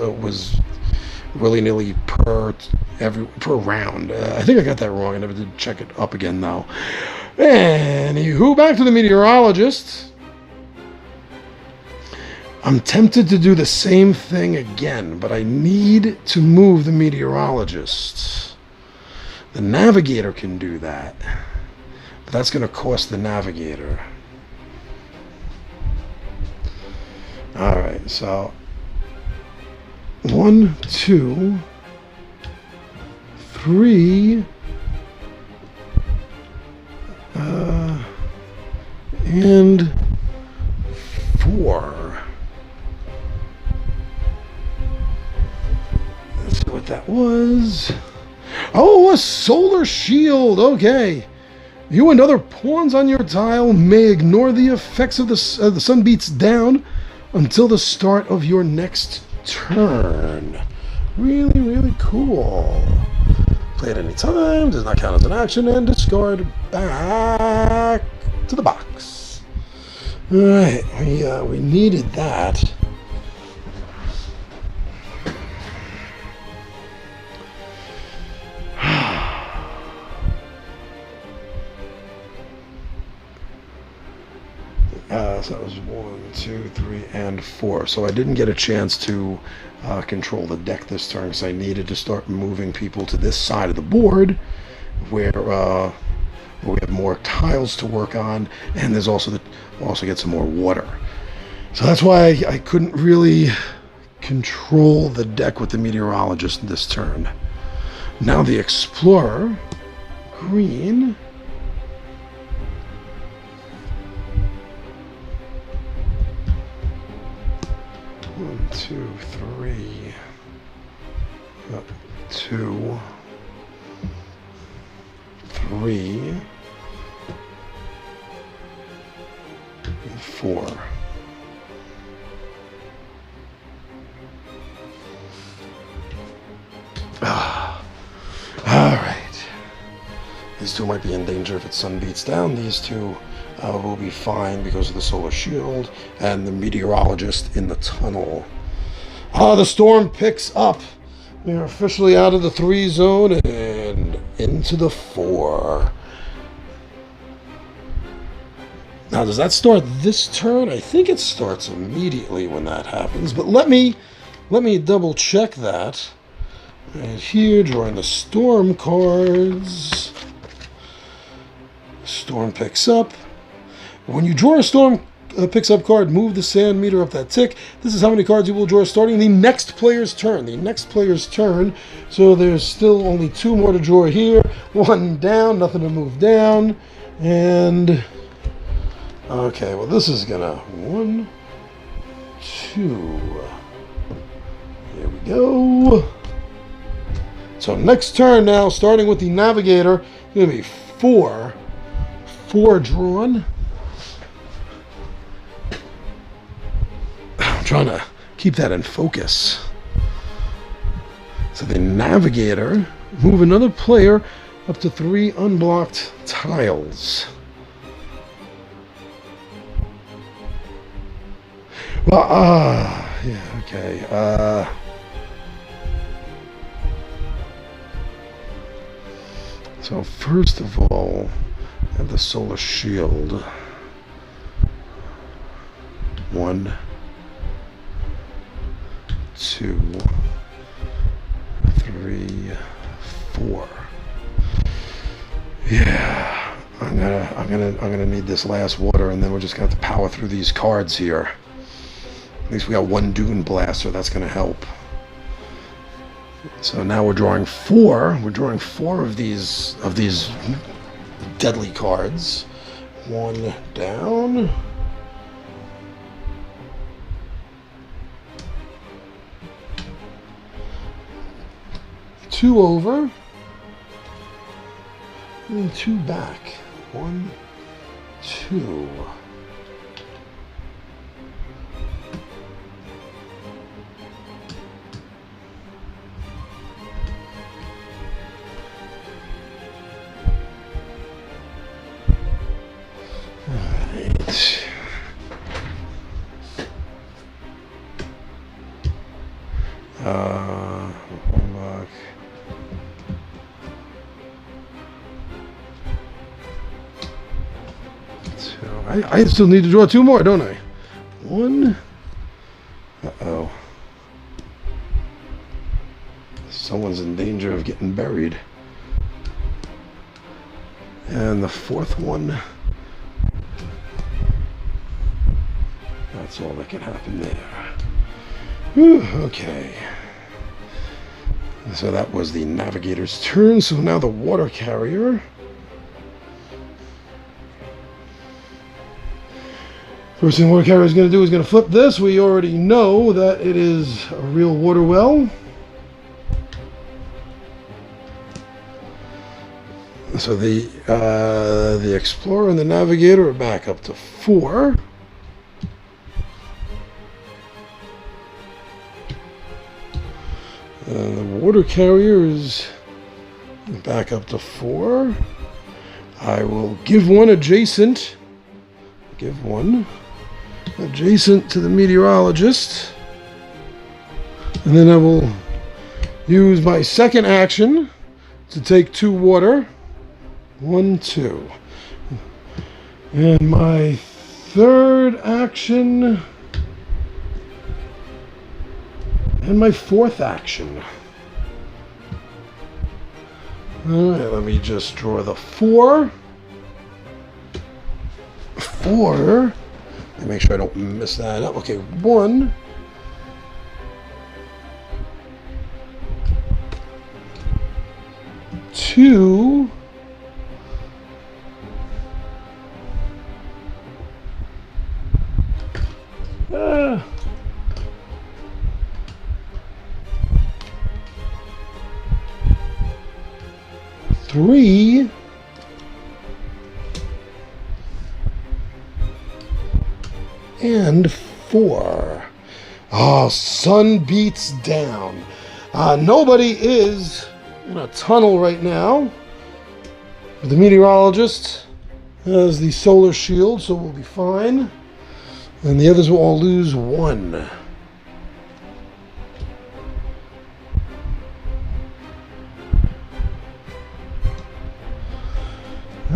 willy-nilly per round. I think I got that wrong. I never did check it up again though. Anywho, back to the meteorologist. I'm tempted to do the same thing again, but I need to move the meteorologist. The navigator can do that, but that's going to cost the navigator. All right, so 1, 2, 3, and 4. Let's see what that was. Oh, a solar shield. Okay. You and other pawns on your tile may ignore the effects of the sun beats down until the start of your next turn. Really, really cool. Play at any time, does not count as an action, and discard back to the box. Alright, we needed that. So that was 1, 2, 3, and 4. So I didn't get a chance to control the deck this turn because I needed to start moving people to this side of the board where we have more tiles to work on, and there's also get some more water. So that's why I couldn't really control the deck with the meteorologist this turn. Now the explorer, green. 1, 2, 3, 2, 3, 4. All right. These two might be in danger if its sun beats down. These two will be fine because of the solar shield and the meteorologist in the tunnel. The storm picks up. We are officially out of the 3 zone and into the 4. Now, does that start this turn? I think it starts immediately when that happens, but let me double check that. Right here, drawing the storm cards. Storm picks up. When you draw a storm picks up card, move the sand meter up that tick. This is how many cards you will draw starting the next player's turn. The next player's turn. So there's still only 2 more to draw here. 1 down, nothing to move down. And okay, well this is gonna 1, 2. Here we go. So next turn now, starting with the navigator, gonna be 4 drawn. I'm trying to keep that in focus. So the navigator, move another player up to 3 unblocked tiles. Well, yeah, okay. So first of all, I have the solar shield. 1, 2, 3, 4. Yeah, I'm I'm gonna need this last water, and then we're just gonna have to power through these cards here. At least we got one Dune Blaster. That's gonna help. So now we're drawing 4. We're drawing 4 of these deadly cards. 1 down. 2 over. And 2 back. 1, 2. Alright. I still need to draw 2 more, don't I? 1. Uh-oh. Someone's in danger of getting buried. And the 4th one. That's all that can happen there. Whew, okay. So that was the navigator's turn. So now the water carrier. First thing the water carrier is going to do is going to flip this. We already know that it is a real water well. So the explorer and the navigator are back up to 4. The water carrier is back up to 4. I will give one adjacent. Give one adjacent to the meteorologist. And then I will use my second action to take 2 water. 1, 2. And my third action. And my 4th action. Alright, let me just draw the 4. 4. And make sure I don't mess that up. Okay, 1. 2. 3. And 4. Oh, sun beats down. Nobody is in a tunnel right now. The meteorologist has the solar shield, so we'll be fine. And the others will all lose 1.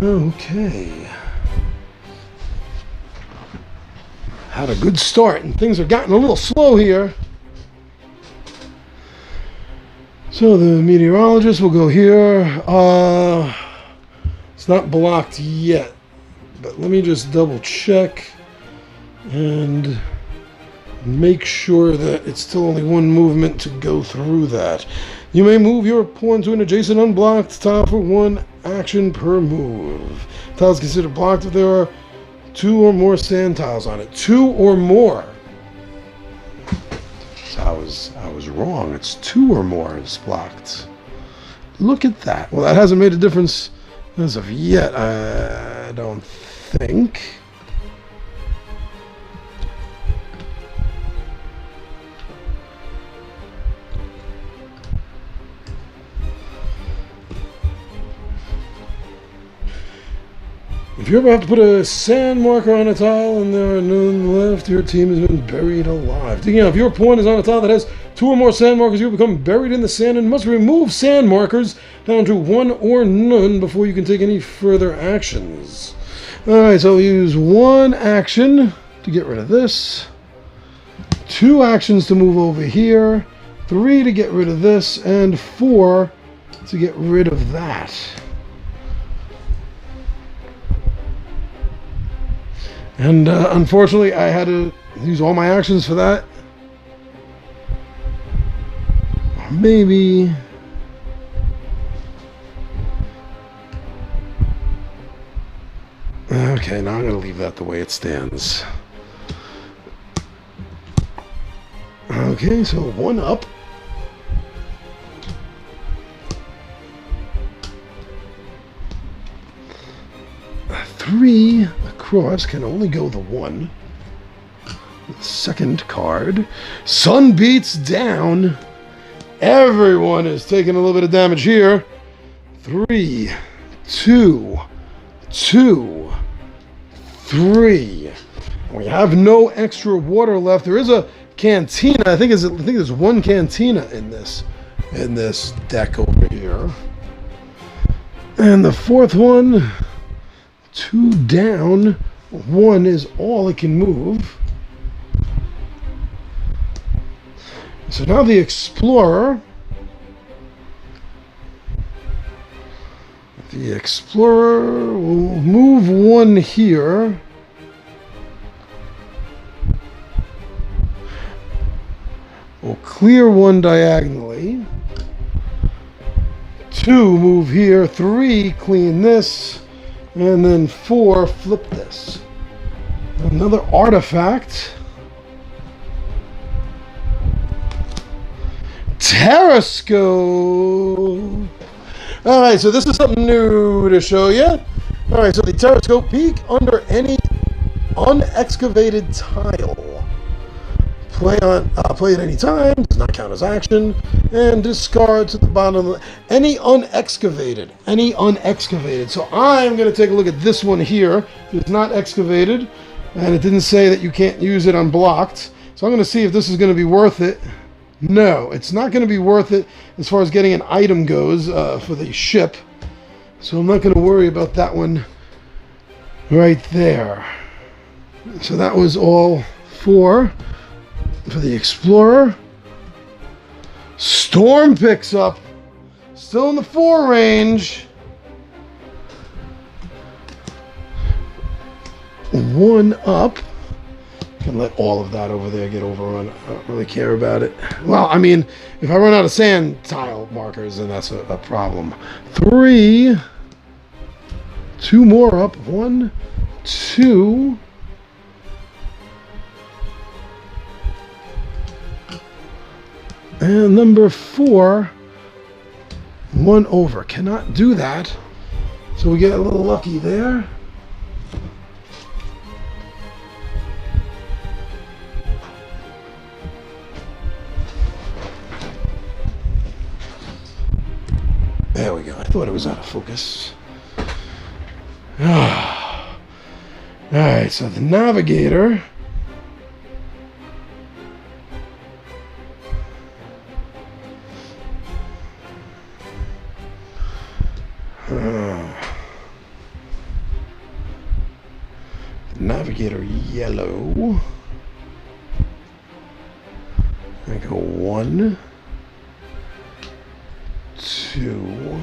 Okay. Had a good start, and things are getting a little slow here. So the meteorologist will go here. It's not blocked yet, but let me just double check and make sure that it's still only 1 movement to go through that. You may move your pawn to an adjacent unblocked tile for 1 action per move. Tile is considered blocked if there are 2 or more sand tiles on it. 2 or more. So I was wrong. It's 2 or more is blocked. Look at that. Well, that hasn't made a difference as of yet, I don't think. If you ever have to put a sand marker on a tile and there are none left, your team has been buried alive. Again, if your pawn is on a tile that has 2 or more sand markers, you will become buried in the sand and must remove sand markers down to 1 or none before you can take any further actions. Alright, so we'll use 1 action to get rid of this, 2 actions to move over here, 3 to get rid of this, and 4 to get rid of that. And unfortunately, I had to use all my actions for that. Or maybe... Okay, now I'm going to leave that the way it stands. Okay, so 1 up. A 3 across can only go the 1. The second card. Sun beats down. Everyone is taking a little bit of damage here. 3, 2, 2, 3. We have no extra water left. There is a cantina. I think there's 1 cantina in this deck over here. And the 4th one, 2 down. 1 is all it can move. So now the Explorer. The Explorer will move 1 here. We'll clear 1 diagonally. 2 move here. 3 clean this. And then 4 flip this. Another artifact. Terrascope. Alright, so this is something new to show you. Alright, so the Terrascope, peek under any unexcavated tile. Play at any time, does not count as action, and discard to the bottom of any unexcavated. So I'm going to take a look at this one here. It's not excavated, and it didn't say that you can't use it unblocked. So I'm going to see if this is going to be worth it. No, it's not going to be worth it as far as getting an item goes for the ship. So I'm not going to worry about that one right there. So that was all 4 for the Explorer. Storm picks up. Still in the 4 range. 1 up. Can let all of that over there get overrun. I don't really care about it. Well, I mean, if I run out of sand tile markers, then that's a problem. 3. 2 more up. 1, 2. And number 4. 1 over. Cannot do that. So we get a little lucky there. There we go. I thought it was out of focus. Alright, so the Navigator. Navigator yellow. I go 1, 2,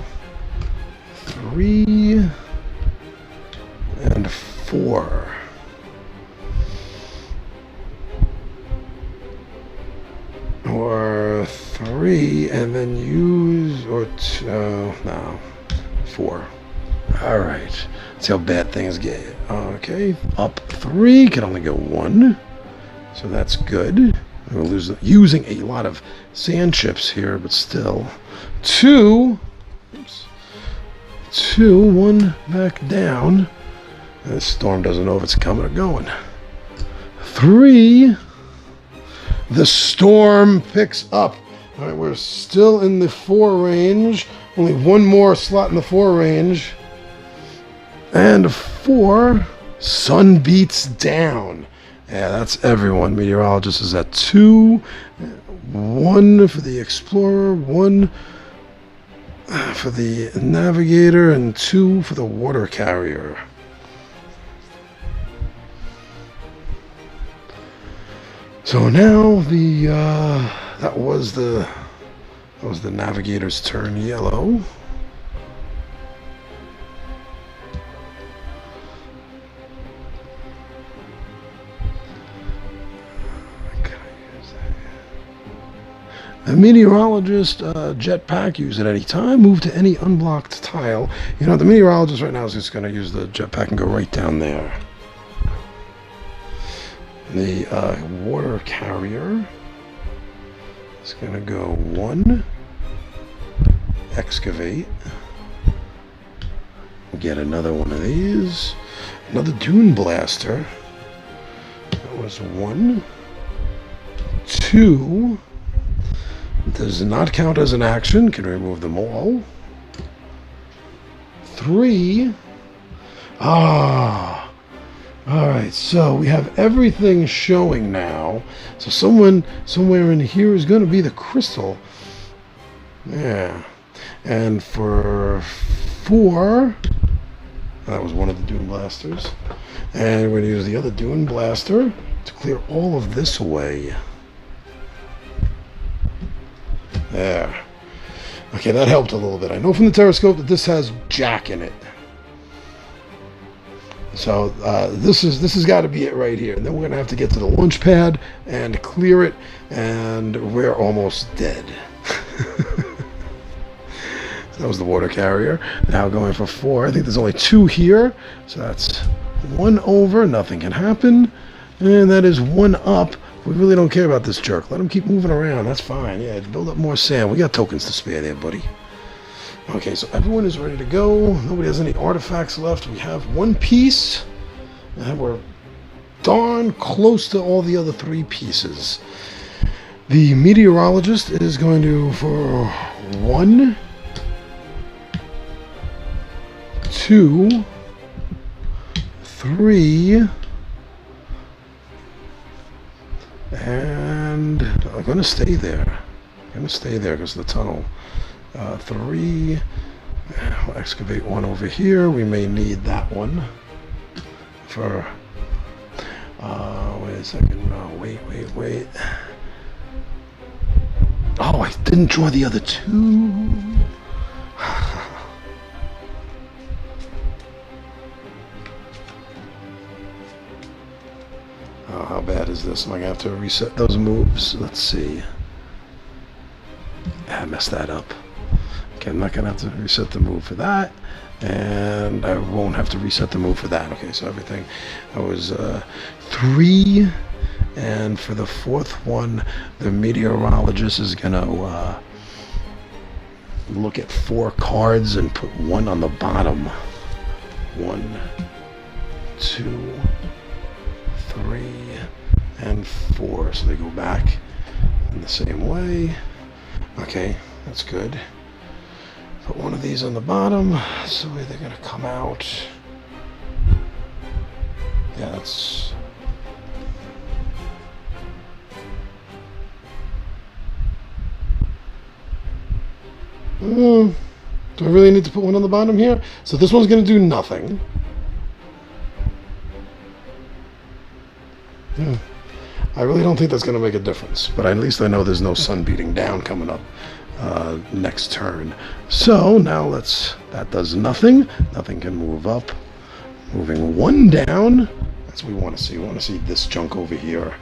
3, and 4. Or 3, and then use, or 2, no, 4. All right, let's see how bad things get. Okay, up 3, can only go 1, so that's good. We'll lose using a lot of sand chips here, but still. 2, oops, 2, 1 back down. And the storm doesn't know if it's coming or going. 3, the storm picks up. All right, we're still in the 4 range. Only 1 more slot in the 4 range. And 4, sun beats down. Yeah, that's everyone. Meteorologist is at 2. 1 for the Explorer, 1 for the Navigator, and 2 for the Water Carrier. So now the that was the Navigator's turn, yellow. The meteorologist jetpack, use at any time. Move to any unblocked tile. You know, the meteorologist right now is just going to use the jetpack and go right down there. The water carrier is going to go 1. Excavate. Get another one of these. Another dune blaster. That was 1. 2. Does not count as an action. Can remove them all. 3. Ah. Alright, so we have everything showing now. So someone somewhere in here is going to be the crystal. Yeah. And for 4, that was one of the dune blasters. And we're going to use the other dune blaster to clear all of this away. There. Okay, that helped a little bit. I know from the Terrascope that this has Jack in it. So this has got to be it right here. And then we're going to have to get to the launch pad and clear it. And we're almost dead. That was the water carrier. Now going for 4. I think there's only 2 here. So that's 1 over. Nothing can happen. And that is 1 up. We really don't care about this jerk. Let him keep moving around. That's fine. Yeah, build up more sand. We got tokens to spare there, buddy. Okay, so everyone is ready to go. Nobody has any artifacts left. We have 1 piece. And we're darn close to all the other 3 pieces. The meteorologist is going to, for 1, 2, 3, and I'm going to stay there. I'm going to stay there because of the tunnel. 3, we'll excavate 1 over here. We may need that one for, wait a second, no, wait. Oh, I didn't draw the other 2. Oh, how bad is this? Am I going to have to reset those moves? Let's see. I messed that up. Okay, I'm not going to have to reset the move for that. And I won't have to reset the move for that. Okay, so everything. That was 3. And for the 4th one, the meteorologist is going to look at 4 cards and put 1 on the bottom. 1, 2, 3, and 4. So they go back in the same way. Okay, that's good. Put 1 of these on the bottom. So they're going to come out. Yeah, that's... do I really need to put 1 on the bottom here? So this one's going to do nothing. Yeah. I really don't think that's going to make a difference, but at least I know there's no sun beating down coming up next turn. So now that does nothing. Nothing can move up. Moving 1 down. That's what we want to see. We want to see this junk over here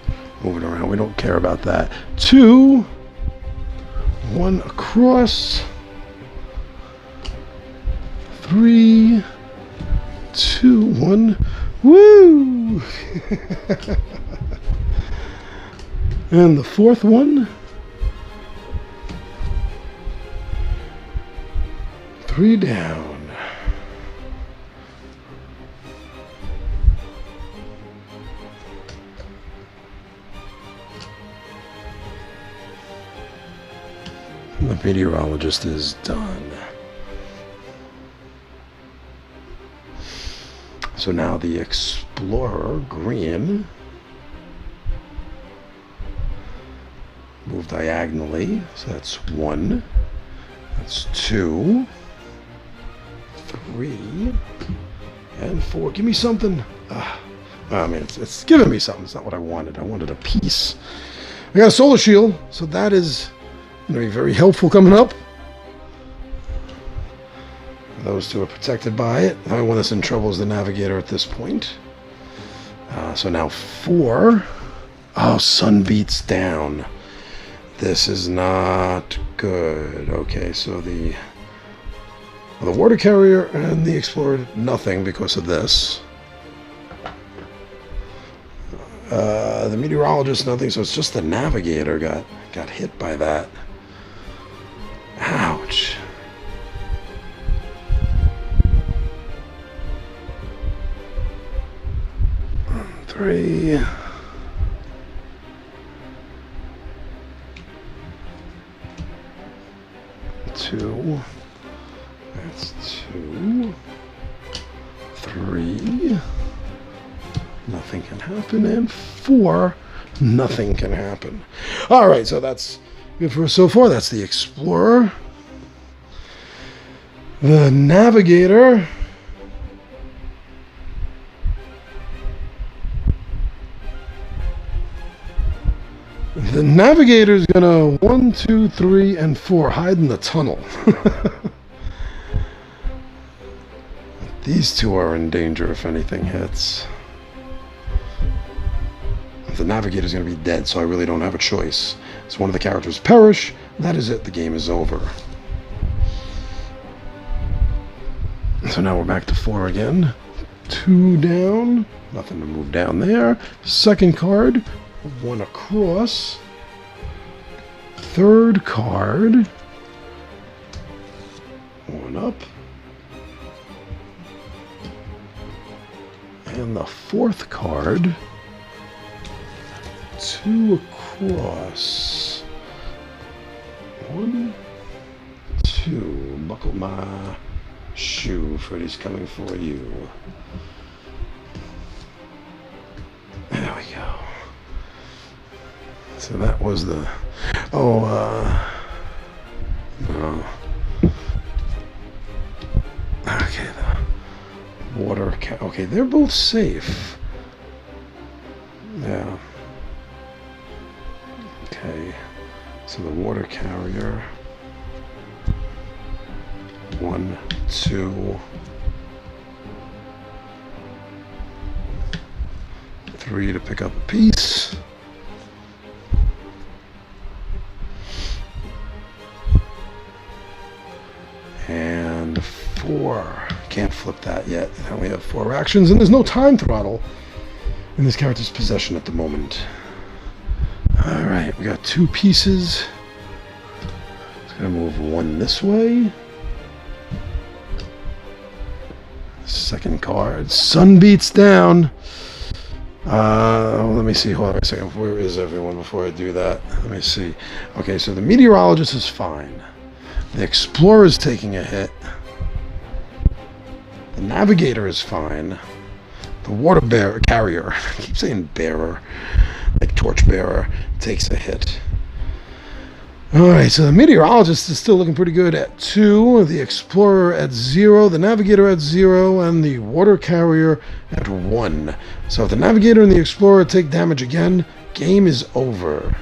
moving around. We don't care about that. 2, 1 across. 3, 2, 1. Woo! And the 4th one. 3 down. The meteorologist is done. So now the explorer, green, move diagonally. So that's 1. That's 2, 3, and 4. Give me something. I mean, it's giving me something. It's not what I wanted. I wanted a piece. I got a solar shield, so that is going to be very helpful coming up. Those 2 are protected by it. The only one that's in trouble is the navigator at this point. So now 4. Oh, sun beats down. This is not good. Okay, so the water carrier and the explorer, nothing because of this. The meteorologist, nothing. So it's just the navigator got hit by that. Ouch. Three. Two. That's two. Three. Nothing can happen. And four. Nothing can happen. All right, so that's good for us so far. That's the explorer. The navigator. The navigator's gonna 1, 2, 3, and 4 hide in the tunnel. These two are in danger if anything hits. The navigator's gonna be dead, so I really don't have a choice. So one of the characters perish. That is it. The game is over. So now we're back to 4 again. 2 down. Nothing to move down there. Second card. 1 across. Third card. 1 up. And the fourth card. 2 across. 1, 2. Buckle my shoe. Freddy's coming for you. There we go. So that was the... no. Okay, the water... Okay, they're both safe. Yeah. Okay. So the water carrier... 1, 2... 3 to pick up a piece. And 4. Can't flip that yet. I only have 4 actions, and there's no time throttle in this character's possession at the moment. Alright, we got 2 pieces. It's gonna move 1 this way. Second card. Sun beats down. Let me see. Hold on a second. Where is everyone before I do that? Let me see. Okay, so the meteorologist is fine. The explorer is taking a hit. The navigator is fine. The water carrier, I keep saying bearer, like torch bearer, takes a hit. Alright, so the meteorologist is still looking pretty good at 2, the explorer at 0, the navigator at 0, and the water carrier at 1. So if the navigator and the explorer take damage again, game is over.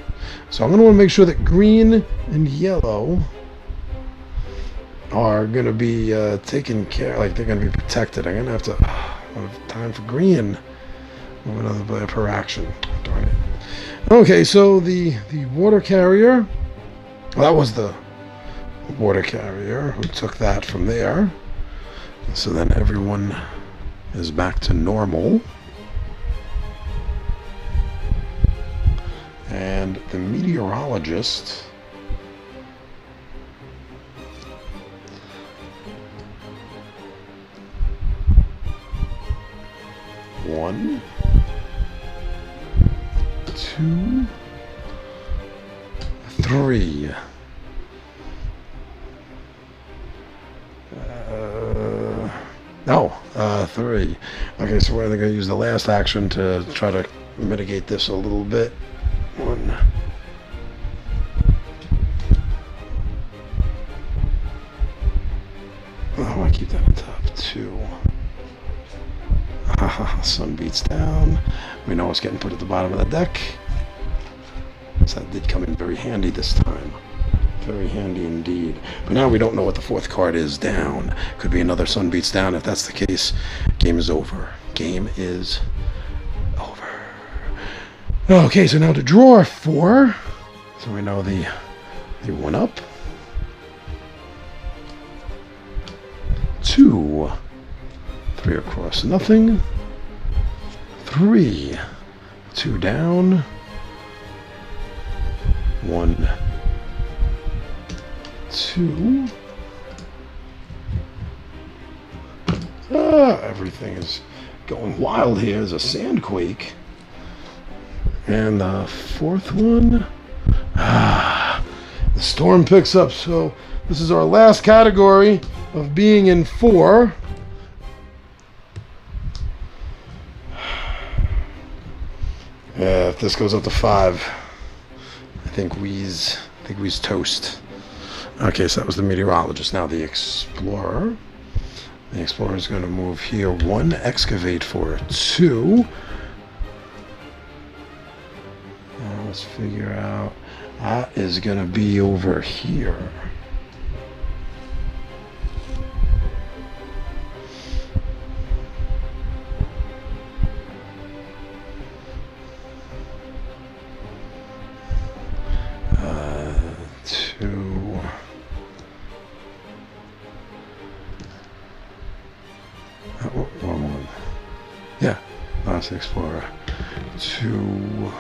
So I'm going to want to make sure that green and yellow are going to be taken care, like they're going to be protected. I'm going to have to have time for green. Move another player per action. Darn it. Okay, so the water carrier. Well, that was the water carrier who took that from there. So then everyone is back to normal. And the meteorologist one, 2, 3. No, 3. Okay, so we're going to use the last action to try to mitigate this a little bit. 1. Oh, I keep that on top. 2. Sun beats down. We know it's getting put at the bottom of the deck. So that did come in very handy this time. Very handy indeed. But now we don't know what the fourth card is down. Could be another Sun beats down. If that's the case, game is over. Game is over. Okay, so now to draw 4. So we know the 1 up. 2. 3 across, nothing. 3. 2 down. 1. 2. Everything is going wild here. There's a sandquake. And the 4th one. The storm picks up. So this is our last category of being in 4. Yeah, if this goes up to 5, I think we's toast. Okay, so that was the meteorologist. Now the explorer. The explorer is going to move here. 1, excavate for 2. Now let's figure out. That is going to be over here. Wrong one. Yeah, last explorer. 2.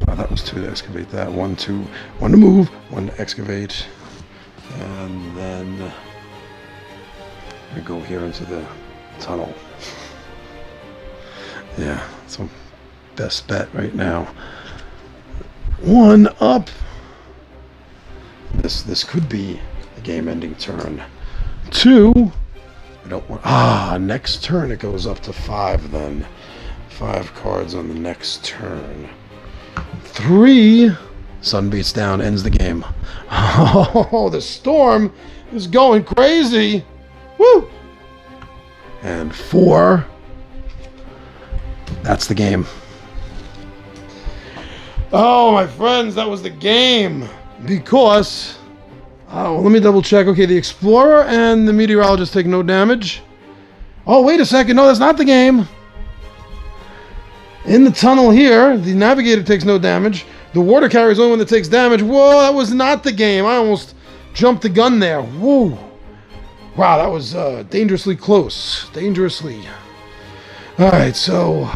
That was 2 to excavate that. 1, 2. 1 to move. 1 to excavate. And then I go here into the tunnel. Yeah, so best bet right now. 1 up. This could be a game-ending turn. 2. I don't want. Next turn it goes up to 5. Then 5 cards on the next turn. 3. Sun beats down, ends the game. Oh, the storm is going crazy. Woo! And 4. That's the game. Oh, my friends, that was the game. Because, let me double check. Okay, the explorer and the meteorologist take no damage. Oh, wait a second. No, that's not the game. In the tunnel here, the navigator takes no damage. The water carrier is the only one that takes damage. Whoa, that was not the game. I almost jumped the gun there. Whoa. Wow, that was dangerously close. Dangerously. All right, so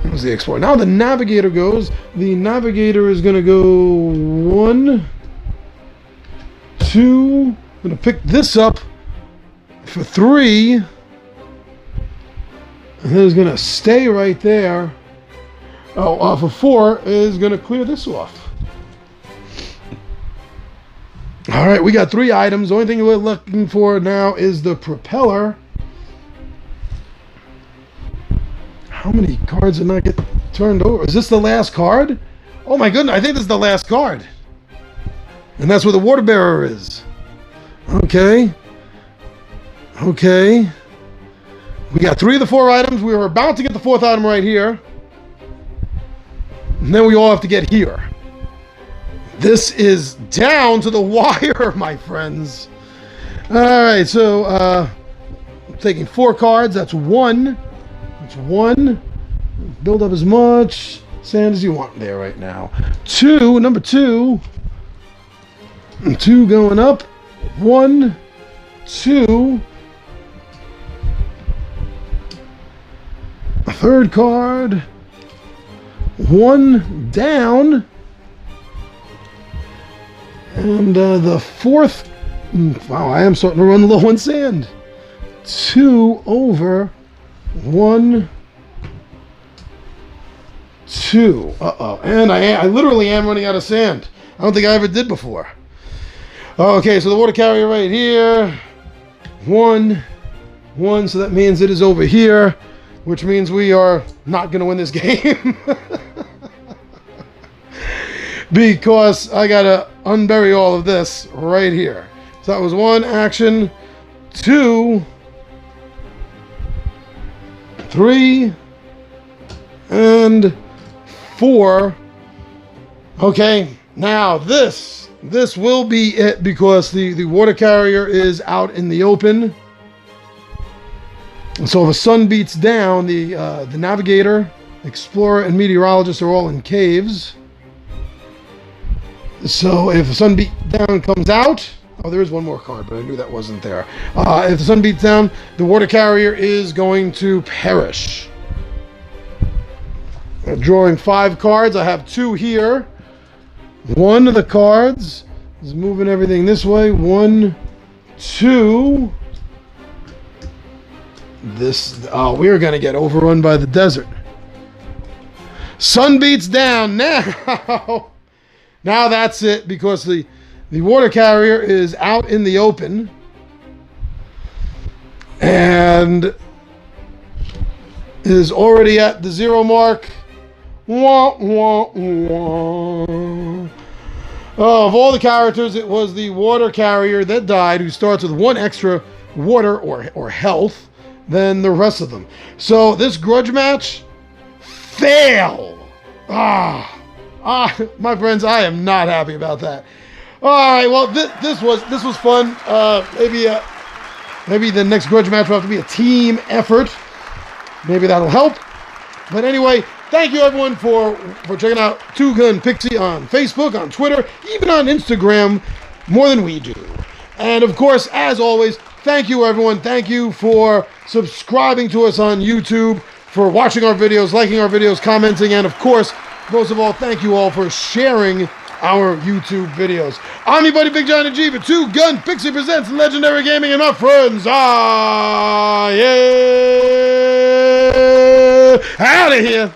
that was the explorer. Now the navigator goes. The navigator is going to go 1, 2. I'm going to pick this up for 3. And then it's going to stay right there. Oh, for 4 is going to clear this off. All right, we got 3 items. The only thing we're looking for now is the propeller. How many cards did not get turned over? Is this the last card? Oh my goodness, I think this is the last card. And that's where the water bearer is. Okay. Okay. We got 3 of the 4 items. We were about to get the 4th item right here. And then we all have to get here. This is down to the wire, my friends. All right, so I'm taking 4 cards. That's 1. That's 1. Build up as much sand as you want there right now. 2, number 2. 2 going up. 1, 2. A 3rd card. 1 down. And the 4th. Wow, I am starting to run low on sand. 2 over. 1, 2. Uh-oh. And I literally am running out of sand. I don't think I ever did before. Okay, so the water carrier right here. 1, 1. So that means it is over here, which means we are not going to win this game. Because I got to unbury all of this right here. So that was 1 action. 2, 3, and 4. Okay, now this will be it because the water carrier is out in the open. And so if the sun beats down, the navigator Explorer and Meteorologist are all in caves. So if the Sun Beat Down comes out... Oh, there is one more card, but I knew that wasn't there. If the Sun beats down, the Water Carrier is going to perish. Drawing 5 cards. I have 2 here. One of the cards is moving everything this way. 1, 2. We're going to get overrun by the desert. Sun beats down now. Now that's it, because the Water Carrier is out in the open. And is already at the 0 mark. Wah, wah, wah. Of all the characters, it was the Water Carrier that died, who starts with 1 extra water or health than the rest of them. So this grudge match, fail. My friends, I am not happy about that. All right, well, this was fun. Maybe the next grudge match will have to be a team effort. Maybe that'll help. But anyway, thank you everyone for checking out Two Gun Pixie on Facebook, on Twitter, even on Instagram, more than we do. And of course, as always, thank you everyone. Thank you for subscribing to us on YouTube, for watching our videos, liking our videos, commenting, and of course, most of all, thank you all for sharing our YouTube videos. I'm your buddy Big John and G for Two Gun Pixie presents Legendary Gaming, and my friends, out of here.